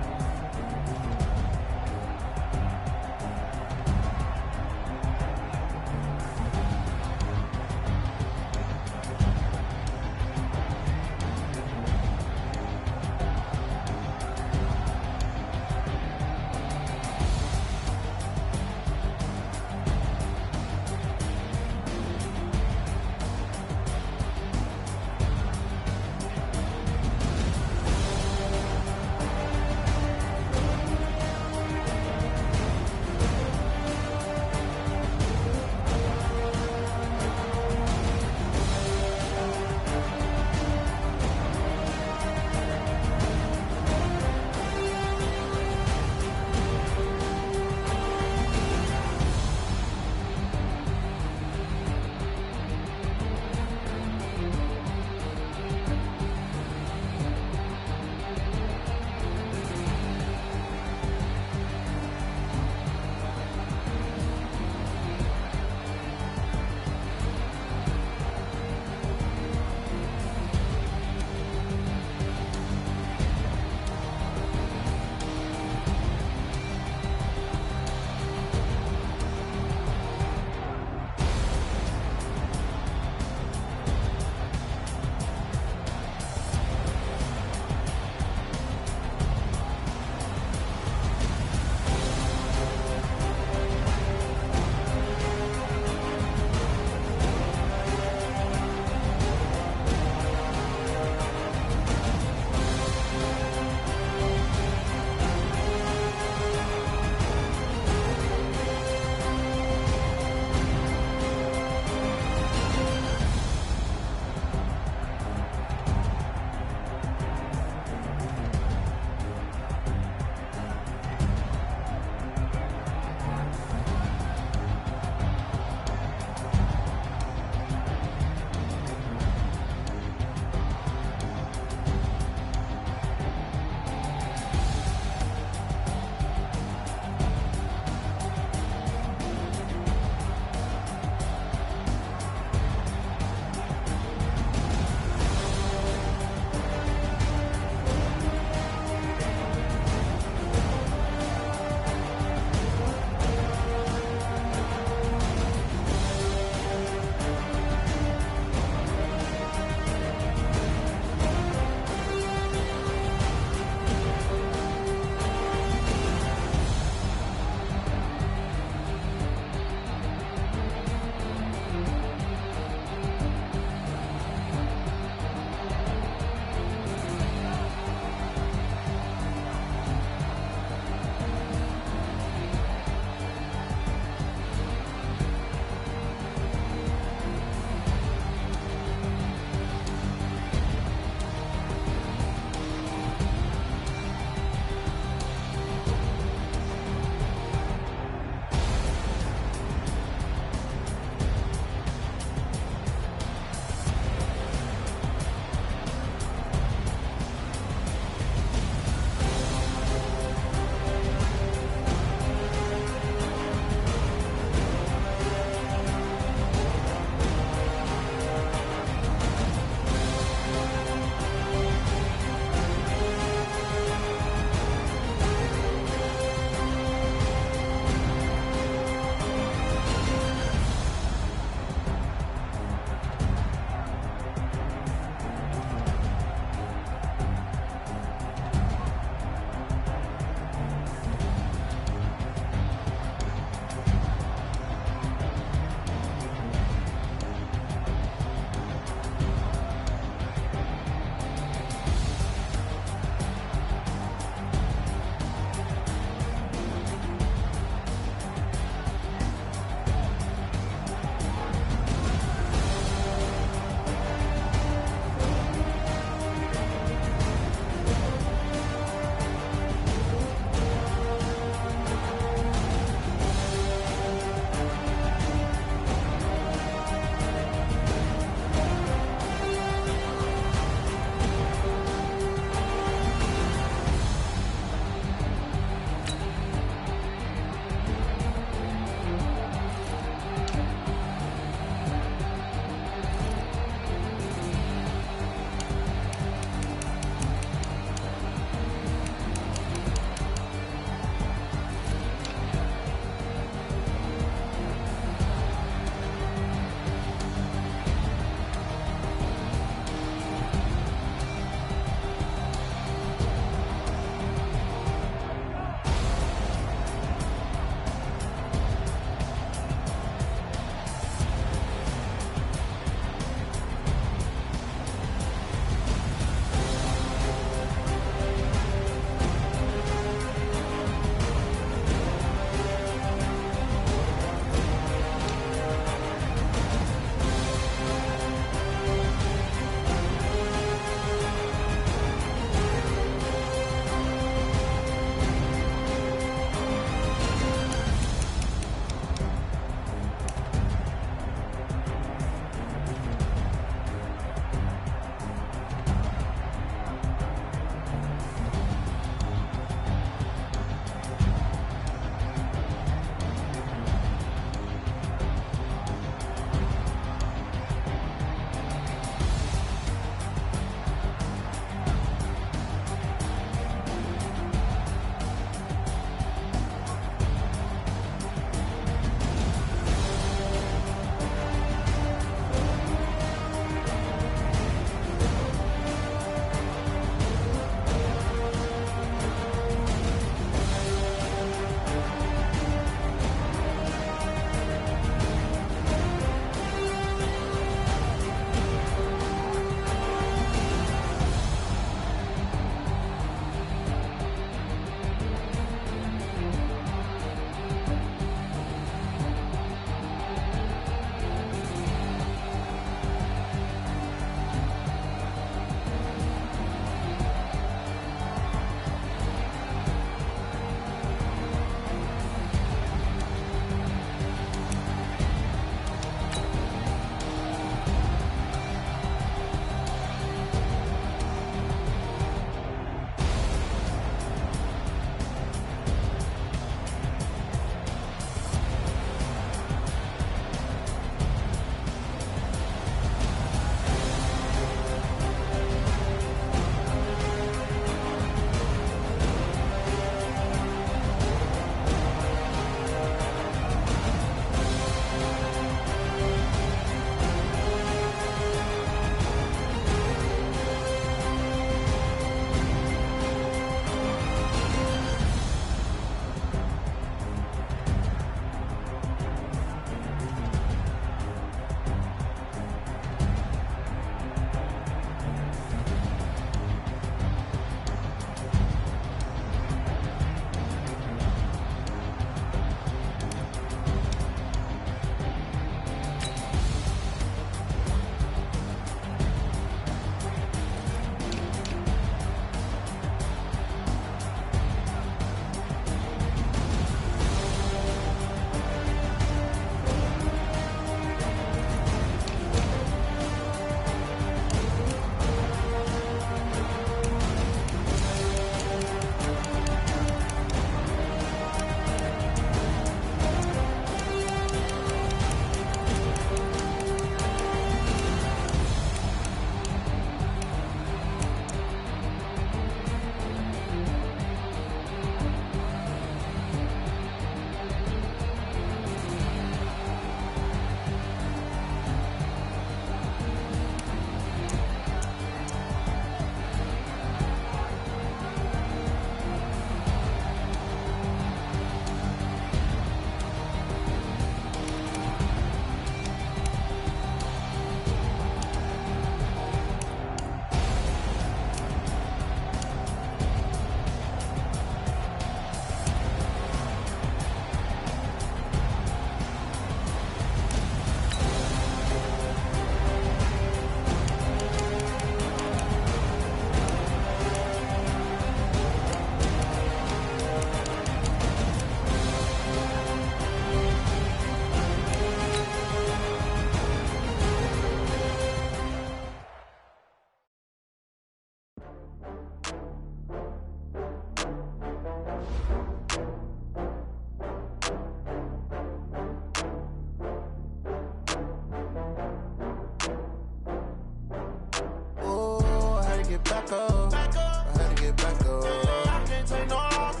back up. I had to get back up. I can't take no loss.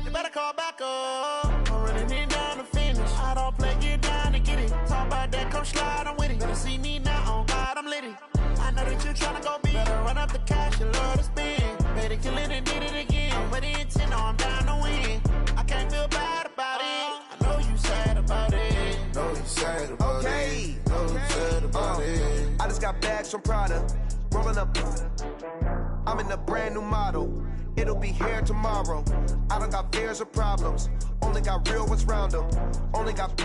You better call back up. I'm running it down to finish. I don't play, get down to get it. Talk about that, come slide, I'm with it. Better see me now, on God, I'm litty. I know that you tryna go big. Better run up the cash, you love to spend. Better kill it and did it again. I'm with the intent, no, I'm down to win. I can't feel bad about it. I know you sad about it. Know you sad about it. Know you sad about it. I just got bags from Prada. Rolling up. I'm in a brand new model. It'll be here tomorrow. I don't got fears or problems. Only got real ones round them. Only got.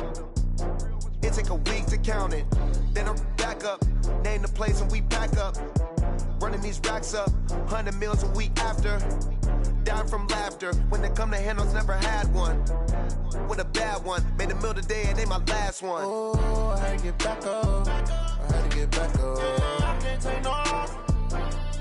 It take a week to count it. Then I'm back up. Name the place and we pack up. Running these racks up. 100 meals a week after. Down from laughter. When they come to handles, never had one. With a bad one. Made a meal today and they my last one. Oh, I had to get back up. I had to get back up. I can't take no loss.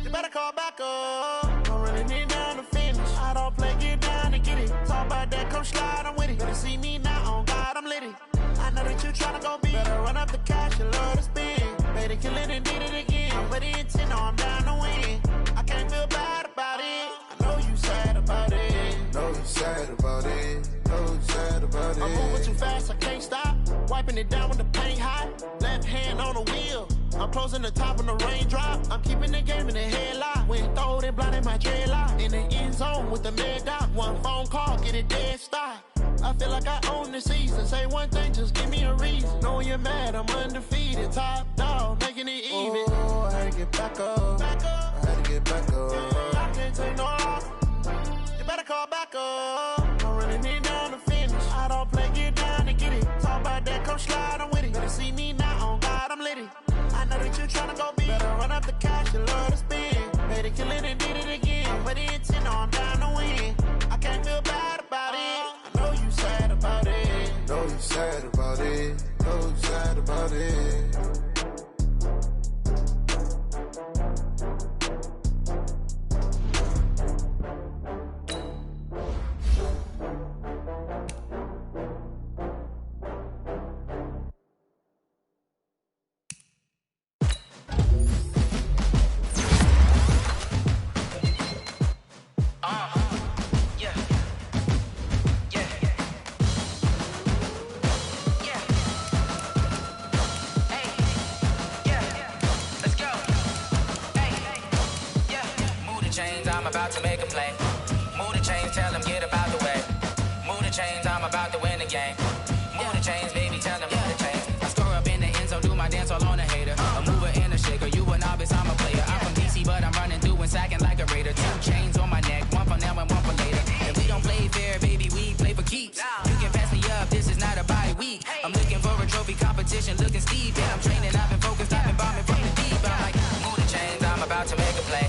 You better call back up. I'm running it down to finish. I don't play, get down to get it. Talk about that, come slide, I'm with it. Better see me now, on God, I'm litty. I know that you tryna go big. Better run up the cash, you love to spend. Better kill it and did it again. I'm with the intent, no, I'm down to win. I can't feel bad about it. I know you sad about it. Know you sad about it. Know you sad about it. I'm moving too fast, I can't stop. Wiping it down with the paint hot. Left hand on the wheel. I'm closing the top when the raindrop. I'm keeping the game in the headlock. When throwed and blinded my dreadlock. In the end zone with the mad dot. One phone call, get it dead stop. I feel like I own the season. Say one thing, just give me a reason. Knowing you're mad, I'm undefeated. Top dog, making it even. Oh, I had to get back up. I had to get back up. I can't take no loss. You better call back up. I'm running it down to finish. I don't play, get down to get it. Talk about that, come slide, I'm with it. Better see me now, on God, I'm litty. I know that you tryna go big. Better run up the cash, you love to spend. Better kill it and did it again. I'm with the intent, no, I'm down to win. I can't feel bad about it. I know you sad about it. Know you sad about it. Know you sad about it. About to make a play. Move the chains, tell them get about the way. Move the chains, I'm about to win the game. Move the chains, baby, tell them move the chains. I score up in the end zone, do my dance all on a hater. A mover and a shaker, you a novice, I'm a player. I'm from DC, but I'm running through and sacking like a raider. 2 chains on my neck, one for now and one for later. If we don't play fair, baby, we play for keeps. You can pass me up, this is not a bye week. I'm looking for a trophy competition, looking steep. And I'm training, I've been focused, I've been bombing from the deep. I'm like, move the chains, I'm about to make a play.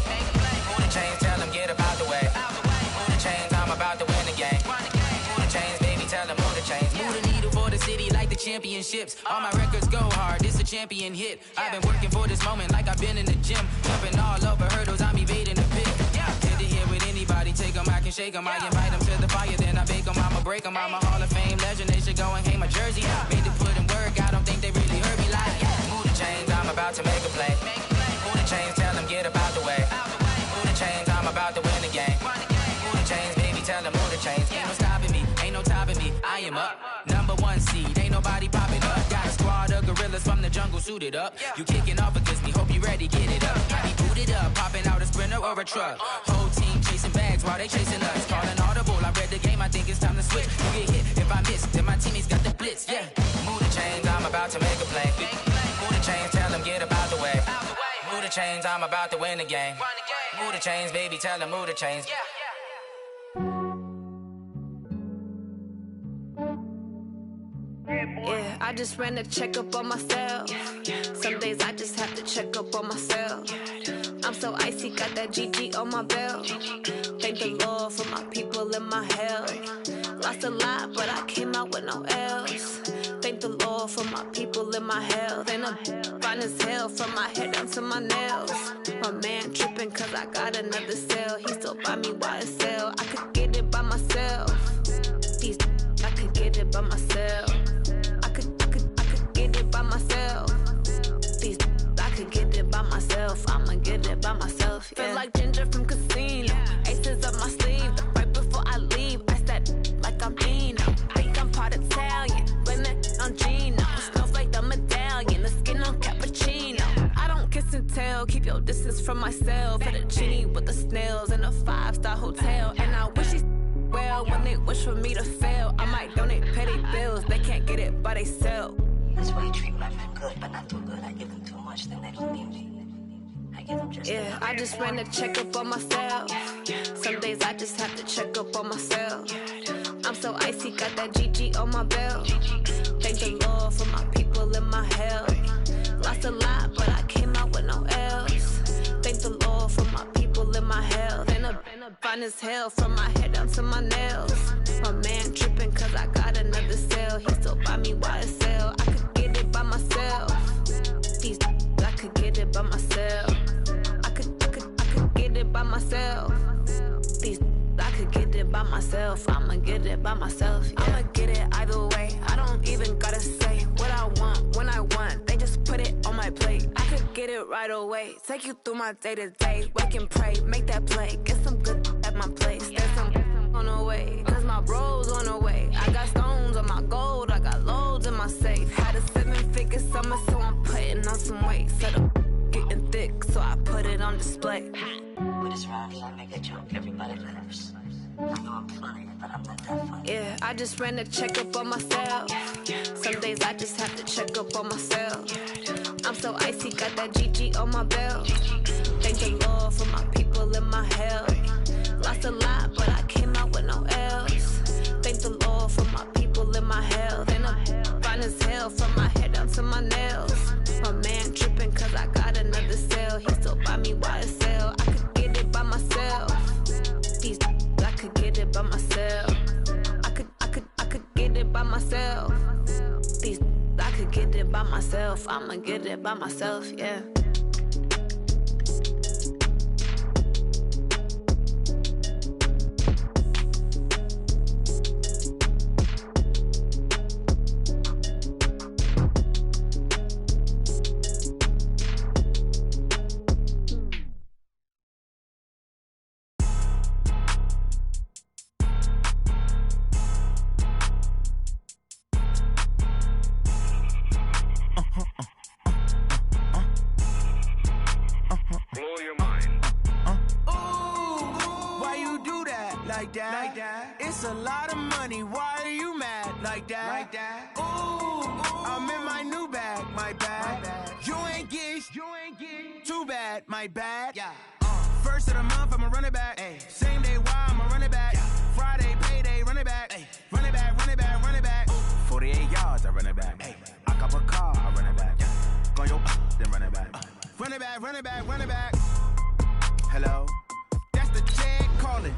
Move the chains, tell them get about the way. Move the chains, I'm about to win the game. Move the chains, baby, tell them move the chains. Move the needle for the city like the championships. All my records go hard, this a champion hit. I've been working for this moment like I've been in the gym. Jumping all over hurdles, I'm evading the pit. Hit to here with anybody, take them, I can shake them. I invite them to the fire, then I bake them, I'ma break them. I'm a Hall of Fame legend, they should go and hang my jersey. Made to put in work, I don't think they really heard me like. Move the chains, I'm about to make a play. Move the chains, tell them get about the way. Move the chains, I'm about to win the game. Move the chains, baby, tell them move the chains. Ain't no stopping me, ain't no topping me. I am up, #1 seed, ain't nobody popping up. Got a squad of gorillas from the jungle suited up. You kicking off against me, hope you ready, get it up. I be booted up, popping out a sprinter or a truck. Whole team chasing bags while they chasing us. Calling audible, I read the game, I think it's time to switch. You get hit if I miss, then my teammates got the blitz. Yeah, move the chains, I'm about to make a play. Move the chains, tell them get about the way. Move the chains, I'm about to win the game. Move the chains, baby, tell them move the chains. Yeah, I just ran a checkup on myself. Some days I just have to check up on myself. I'm so icy, got that GG on my belt. Thank the Lord for my people and my health. Lost a lot, but I came out with no L's. Thank the Lord for my people and my health. And I'm fine as hell from my head down to my nails. My man tripping cause I got another cell. He still buy me YSL. I could get it by myself. I could get it by myself. I could get it by myself. I could get it by myself. I'ma get it by myself. myself. Feel like Ginger from Casino. Aces up my sleeve. The right before I leave, I said like I'm Eno. Think I'm part Italian. Blame it on Gino. Snowflake the medallion. The skin on cappuccino. I don't kiss and tell. Keep your distance from myself. At a genie with the snails in a 5-star hotel. And I wish he's well when they wish for me to fail. I might donate petty bills. They can't get it by they sell. That's why you treat women good, but not too good. I give them too much, then they don't need me. I give them just yeah, I just ran a checkup on myself. Some days I just have to check up on myself. I'm so icy, got that GG on my belt. Thank the Lord for my people in my health. Lost a lot, but I came out with no else. Thank the Lord for my people in my health. And a fine as hell from my head down to my nails. My man tripping cause I got another cell. He still buy me YSL. I could get it by myself. These I could get it by myself. I could get it by myself. These I could get it by myself. I'ma get it by myself. Yeah. I'ma get it either way. I don't even gotta say what I want when I want. They just put it on my plate. I could get it right away. Take you through my day to day. Wake and pray, make that play. Get some good at my place. There's some on the way. Cause my bros on the way. I got stones on my gold. I got loads in my safe. Had a 7-figure summer, so I'm putting on some weight. Set up getting thick, so I put it on display. With this round here, I make a joke. Everybody laughs. I know I'm funny, but I'm not that funny. Yeah, I just ran a checkup on myself. Some days I just have to check up on myself. I'm so icy, got that GG on my belt. Thank the Lord for my people in my health. Lost a lot, but I came out with no else. Thank the Lord for my people in my health. And I'm fine as hell from my head down to my nails. My man tripping cause I got another cell. He still buy me YSL. I could get it by myself. These I could get it by myself. I could get it by myself. These I could get it by myself. I'ma get it by myself, yeah. It's a lot of money, why are you mad like that? Ooh, I'm in my new bag, my bad. You ain't get too bad, my bad. First of the month, I'ma run it back. Same day, why I'ma run it back. Friday, payday, run it back. Run it back, run it back, run it back. 48 yards, I run it back. I cop a car, I run it back. Go your then run it back. Run it back, run it back, run it back. Hello? That's the check calling.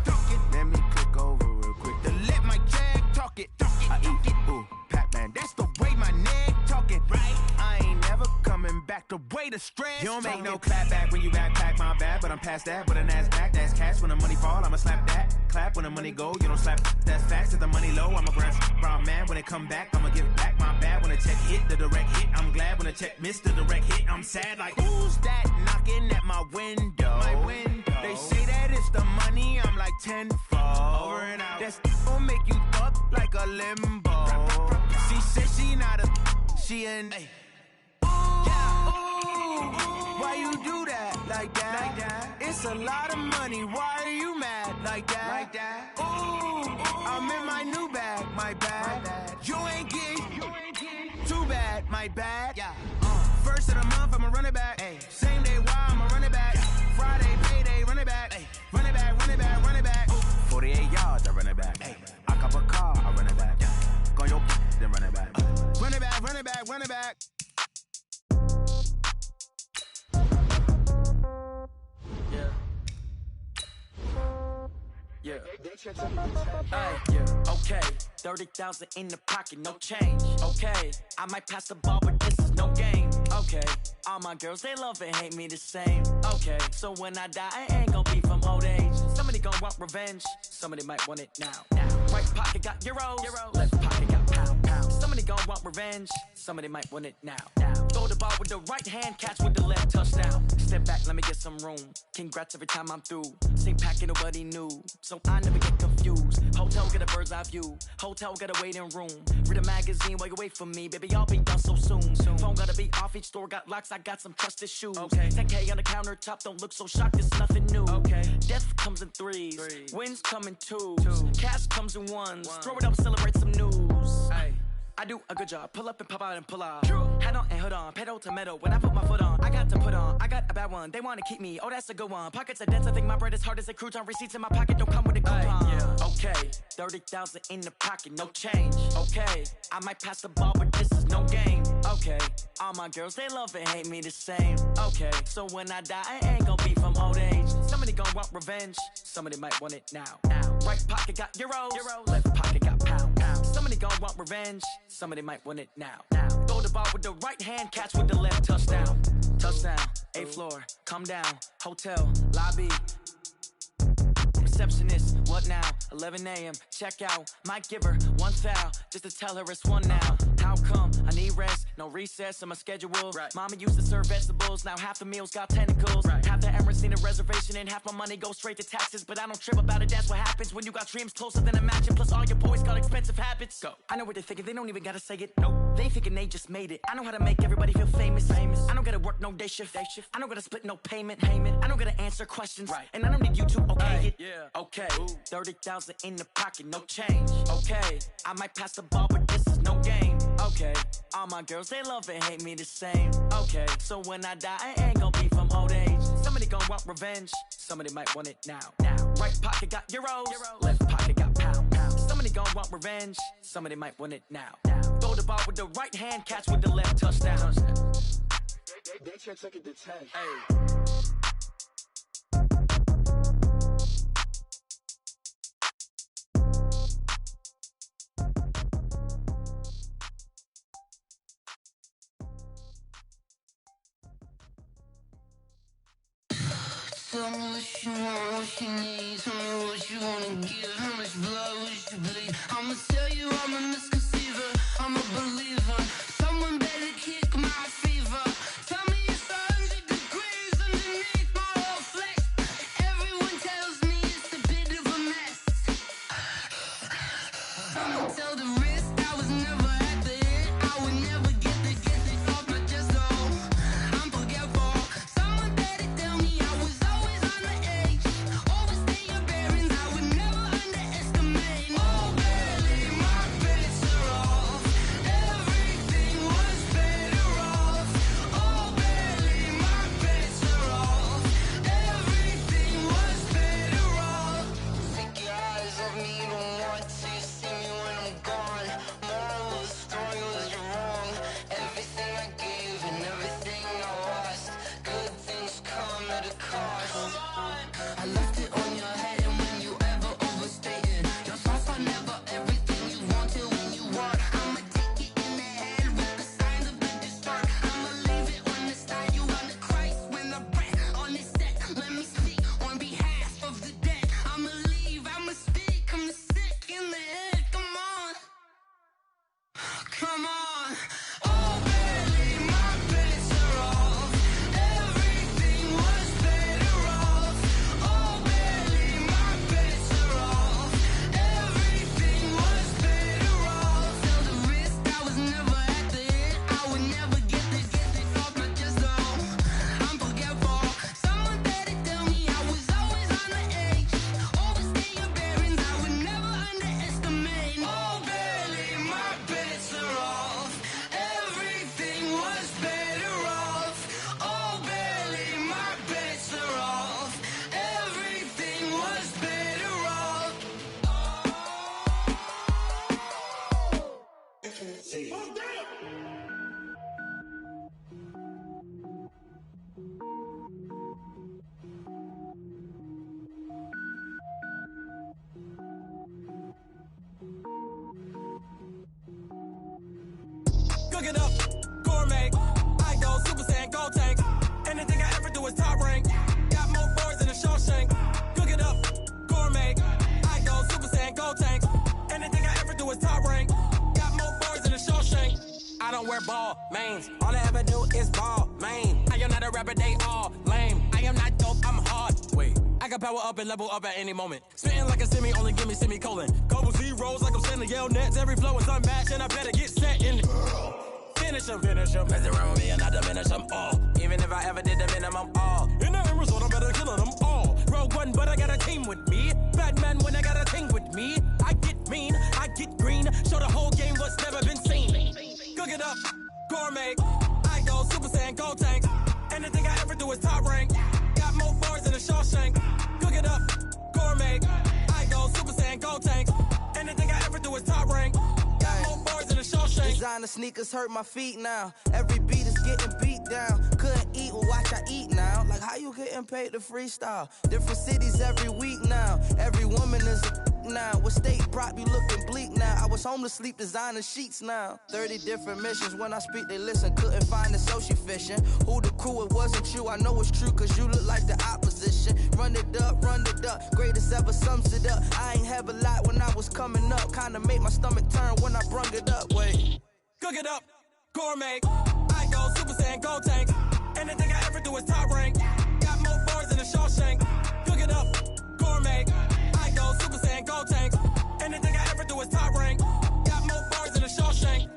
Let me click over real quick to let my check talk it. I eat it, ooh, Pac-Man. That's the way my neck talking, right? I ain't never coming back the way the stress. You don't make no clap back when you backpack, my bad. But I'm past that with a NASDAQ. That's cash when the money fall, I'ma slap that. Clap when the money go, you don't slap. That's facts. If the money low, I'm a brown man. When it come back, I'ma give back my bad. When the check hit, the direct hit. I'm glad when the check missed the direct hit. I'm sad like, who's that knocking at my window? They say that it's the money, I'm like tenfold. Over and out. That's gon' make you up like a limbo. She said she not a, she an. Ooh, why you do that like that? It's a lot of money, why are you mad like that? Ooh, I'm in my new bag, my bad. You ain't get too bad, my bad. First of the month, I'ma run it back. Same day, why I'ma run it back. Friday, payday, run it back. Run it back, run it back, run it back. 48 yards, I run it back. I cop a car, I run it back. Go your then run it back. Run it back, run it back, run it back. Yeah. Hey, yeah, okay. 30,000 in the pocket, no change. Okay, I might pass the ball, but this is no game. Okay, all my girls, they love and hate me the same. Okay, so when I die, I ain't gon' be from old age. Somebody gon' want revenge, somebody might want it now. Right pocket got euros, left pocket got pounds. pound, pound. Somebody gon' want revenge, somebody might want it now. Throw the ball with the right hand, catch with the left, touchdown. Step back, let me get some room. Congrats every time I'm through. Same packet, nobody knew, so I never get confused. Hotel, get a bird's eye view. Hotel, got a waiting room. Read a magazine while you wait for me, baby, I'll be done so soon. Phone gotta be off, each store got locks, I got some trusted shoes. 10K on the countertop, don't look so shocked, it's nothing new. Death comes in threes, wins come in twos. Cash comes in ones, throw it up, celebrate some news. I do a good job, pull up and pop out and pull out. Head on and hood on, pedal to metal. When I put my foot on, I got to put on. I got a bad one, they wanna keep me, oh that's a good one. Pockets are dense, I think my bread is hard as a crouton. Receipts in my pocket don't come with a coupon. Okay, 30,000 in the pocket, no change. Okay, I might pass the ball, but this is no game. Okay, all my girls, they love and hate me the same. Okay, so when I die, I ain't gon' be from old age. Somebody gon' want revenge, somebody might want it now. Right pocket got euros, left pocket got pound. Somebody gon' want revenge, somebody might want it now. Throw the ball with the right hand, catch with the left, touchdown. Touchdown, 8th floor, come down, hotel, lobby. Receptionist, what now? 11 a.m., check out. Might give her one foul, just to tell her it's one now. How come? I need rest, no recess on my schedule. Mama used to serve vegetables, now half the meals got tentacles. Half the Emirates need a reservation and half my money goes straight to taxes. But I don't trip about it, that's what happens when you got dreams closer than a mansion. Plus all your boys got expensive habits. Go. I know what they're thinking, they don't even gotta say it. Nope. They thinking they just made it. I know how to make everybody feel famous. I don't gotta work no day shift. I don't gotta split no payment. I don't gotta answer questions. And I don't need you to okay it. Okay, 30,000 in the pocket, no change. Okay, I might pass the ball, but this is no game. Okay, all my girls, they love and hate me the same. Okay, so when I die, I ain't gon' be from old age. Somebody gon' want revenge, somebody might want it now. Right pocket got euros, left pocket got pound. Somebody gon' want revenge, somebody might want it now. Throw the ball with the right hand, catch with the left, touchdown. They can't take it to 10. Tell me what you want, what you need. Tell me what you wanna give. How much blood would you bleed? I'ma tell you I'm a misconceiver. I'm a believer. Someone better kick my fever. Tell me it's 100 degrees underneath my whole flesh. Everyone tells me it's a bit of a mess. I'ma tell the risk I was never at the end. I would never get this off my chest though. I'm forgetful. Someone better tell me I was always on the edge. Overstay your bearings, I would never underestimate. Oh, barely my bets are off. Everything was better off. Oh, barely my bets are off. Everything was better off. Take your eyes off me, don't want to see me when I'm gone. Moral of the story was you're wrong. Everything I gave and everything I lost. Good things come at a cost. I left it on your head, and when you ever overstay it, your thoughts are never everything you wanted when you want. I'ma take it in the head with the signs of the distort. I'ma leave it on the side. You on the Christ when the breath on this set. Let me speak on behalf of the dead. I'ma leave, I'ma speak. I'm sick in the head. Come on, come on. Oh, barely my bets are off. Everything was better off. Oh, barely my bets are off. Everything was better off. Tell the risk I was never at the end. I would never get this off my chest though. I'm forgetful. Someone better tell me I was always on the edge. Overstay your bearings, I would never underestimate. Oh, barely my bets are off. Everything was better off. Oh, barely my bets are off. Everything was better off. Cook it up, gourmet. I go Super Saiyan, gold tank. Anything I ever do is top rank. Got more boards than a Shawshank. Cook it up, gourmet. I go Super Saiyan, gold tank. Anything I ever do is top rank. Got more wear ball mains. All I ever do is ball, man. I am not a rapper, they all lame. I am not dope, I'm hard. Wait, I can power up and level up at any moment. Spitting like a semi, only give me semicolon. Couple zeros like I'm sending yell nets. Every flow is unmatched, and I better get set in. Finish them. Mess around with me and I diminish them all. Even if I ever did the minimum, all. In the end result, I'm better killing them all. Rogue One, but I got a team with me. Batman when I got a thing with me. I get mean, I get green. Show the whole game what's never been seen. Cook it up, gourmet. I go Super Saiyan, Gold Tank. Anything I ever do is top rank. Got more bars than a Shawshank. Cook it up, gourmet. I go Super Saiyan, Gold Tank. Anything I ever do is top rank. Got more bars than a Shawshank. Designer sneakers hurt my feet now. Every beat is getting beat down. Couldn't eat, well watch I eat now. Like how you getting paid to freestyle? Different cities every week now. Every woman is a now. What state prop you looking bleak now? I was home to sleep designer sheets now. 30 different missions. When I speak they listen. Couldn't find it so she fishing. Who the crew, it wasn't you. I know it's true cause you look like the opposition. Run it up, greatest ever sums it up. I ain't have a lot when I was coming up. Kinda made my stomach turn when I brung it up. Wait. Cook it up, gourmet. I go Super Saiyan, Gold Tank. Anything I ever do is top rank. Got more bars than a Shawshank. Cook it up, gourmet. I go Super Saiyan, Gold Tank. Anything I ever do is top rank. Got more bars than a Shawshank.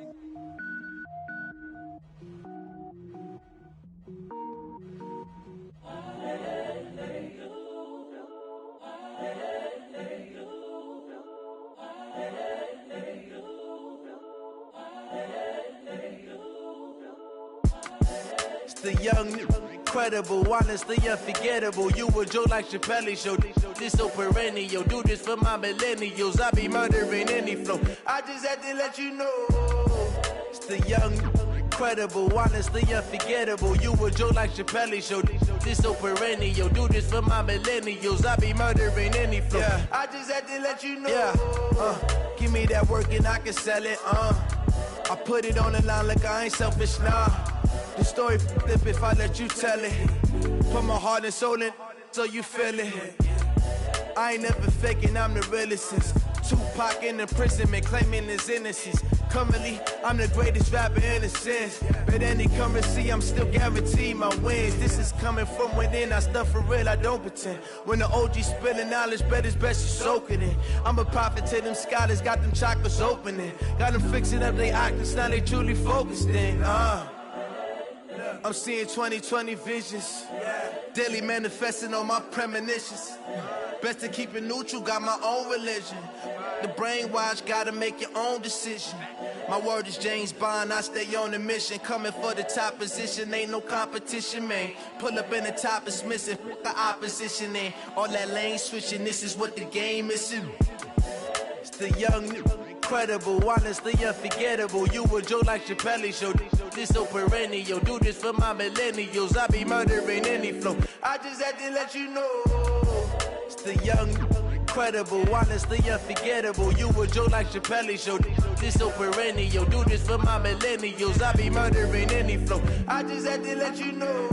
It's the young, incredible, honestly unforgettable. You a joke like Chappelle Show. This so perennial. Do this for my millennials. I be murdering any flow. I just had to let you know. It's the young, incredible, honestly unforgettable. You a joke like Chappelle Show. This so perennial. Do this for my millennials. I be murdering any flow. Yeah. I just had to let you know. Yeah. Give me that work and I can sell it. I put it on the line like I ain't selfish, nah. The story flip if I let you tell it. Put my heart and soul in so you feel it. I ain't never faking, I'm the realest since Tupac in imprisonment, claiming his innocence. Currently, I'm the greatest rapper in a sense. But any currency, I'm still guaranteed my wins. This is coming from within, I stuff for real, I don't pretend. When the OG spilling knowledge, bet it's best you soak it in. I'm a prophet to them scholars, got them chakras opening. Got them fixing up their octaves, now they truly focused in. I'm seeing 2020 visions. Daily manifesting on my premonitions. Best to keep it neutral, got my own religion. The brainwash, gotta make your own decision. My word is James Bond, I stay on a mission. Coming for the top position, ain't no competition, man. Pull up in the top is missing, the opposition in. All that lane switching, this is what the game is. It's the young, incredible, honestly unforgettable. You a joke like Chappelle Show. This so perennial. Do this for my millennials. I be murdering any flow. I just had to let you know. It's the young, incredible, honestly unforgettable. You a joke like Chappelle Show. This so perennial. Do this for my millennials. I be murdering any flow. I just had to let you know.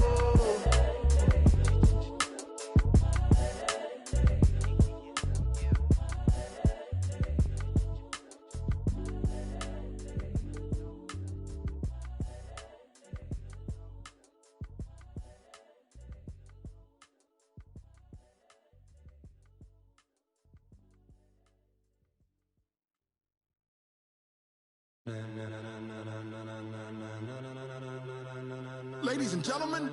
Ladies and gentlemen,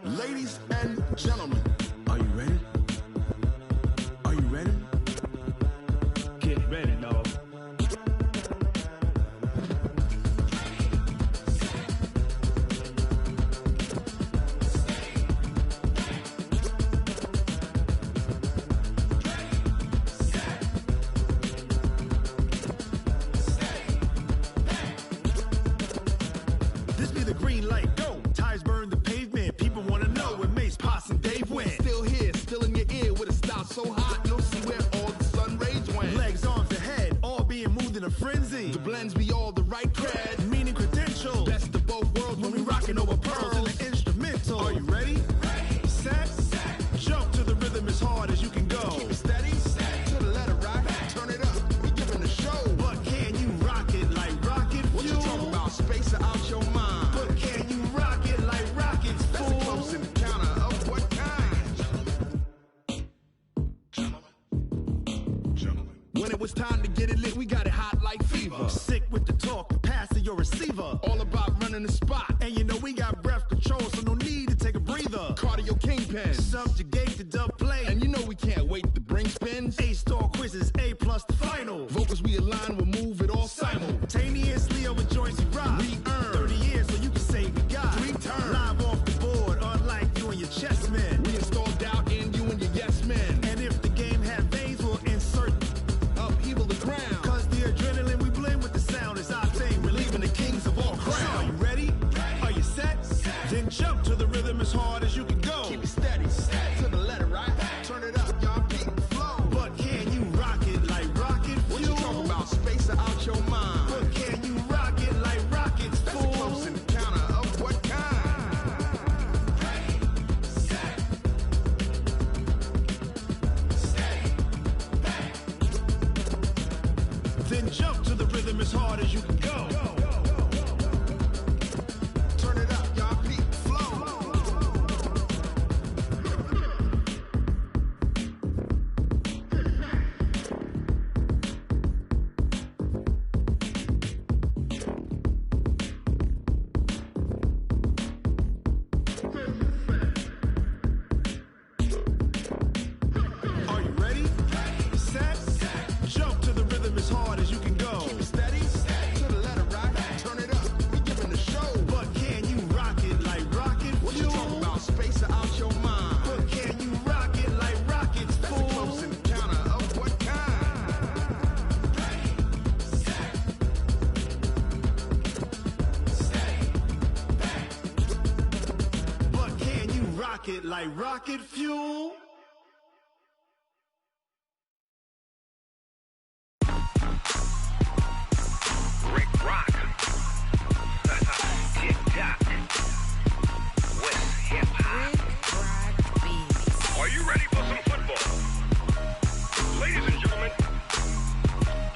ladies and gentlemen, are you ready? Are you ready? Get ready, dog. So hot, no see where all the sun rays went. Legs, arms, and head, all being moved in a frenzy. The blends be all the right cred, meaning credentials. Best of both worlds when we rockin' over pearls in the instrumental. Are you ready? Ready. Set. Jump to the rhythm as hard as you can go. Keep it steady. To the letter right. Turn it up. We giving the show. But can you rock it like time to get it lit, we got it hot like fever. Sick with the talk, the pass to your receiver. All about running the spot. And you know we got breath control, so no need to take a breather. Cardio kingpin, subjugate the dub play. And you know we can't wait to bring spins. A-star quizzes, A+ the final. Vocals we align, we'll move it all simultaneously over joints we rock. We earn 30 years, so you can say we got 3 turns. Live off the board, unlike you and your chess men. We install doubt in you and your yes men. And if the game had veins, we'll insert upheaval the ground. Cause the adrenaline we blend with the sound is our thing, relieving the kings of all crowns. So are you ready? Are you set? Then jump to the rhythm as hard as you can go. Keep it steady, to the letter, right? Turn it up, y'all, keep it flow. But can you rock it like rocket fuel? What you talking about? Space or out your mind? But can you rock it like rockets, fool? That's a close encounter of what kind? Then jump to the rhythm as hard as you can go. Turn it up, y'all, peak flow. Are you ready? Set? Jump to the rhythm as hard as you can go. Keep it steady, to the letter, right? Turn it up, we giving the show. But can you rock it like rocket fuel? What you talking about? Space or out your mind? But can you rock it like rockets, fool? That's a close encounter of what kind? But can you rock it like rocket fuel? Rick Rock. TikTok. West Hip Hop. Are you ready for some football? Ladies and gentlemen.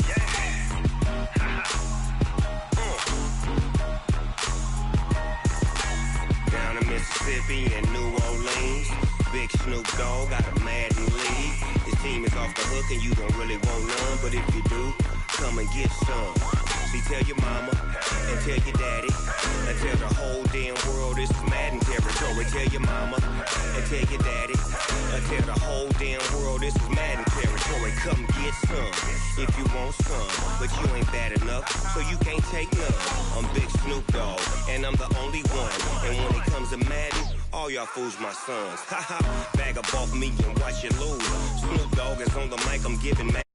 Yeah. Down in Mississippi and New Orleans, Big Snoop Dogg got a Madden league. His team is off the hook and you don't really want none, but if you do, come and get some. See, tell your mama and tell your daddy and tell the whole damn world this is Madden territory. Tell your mama and tell your daddy and tell the whole damn world this is Madden territory. Come get some if you want some, but you ain't bad enough, so you can't take none. I'm Big Snoop Dogg and I'm the only one. And when it comes to Madden, all y'all fools my sons. Haha, bag up off me and watch you lose. Snoop Dogg is on the mic, I'm giving Madden.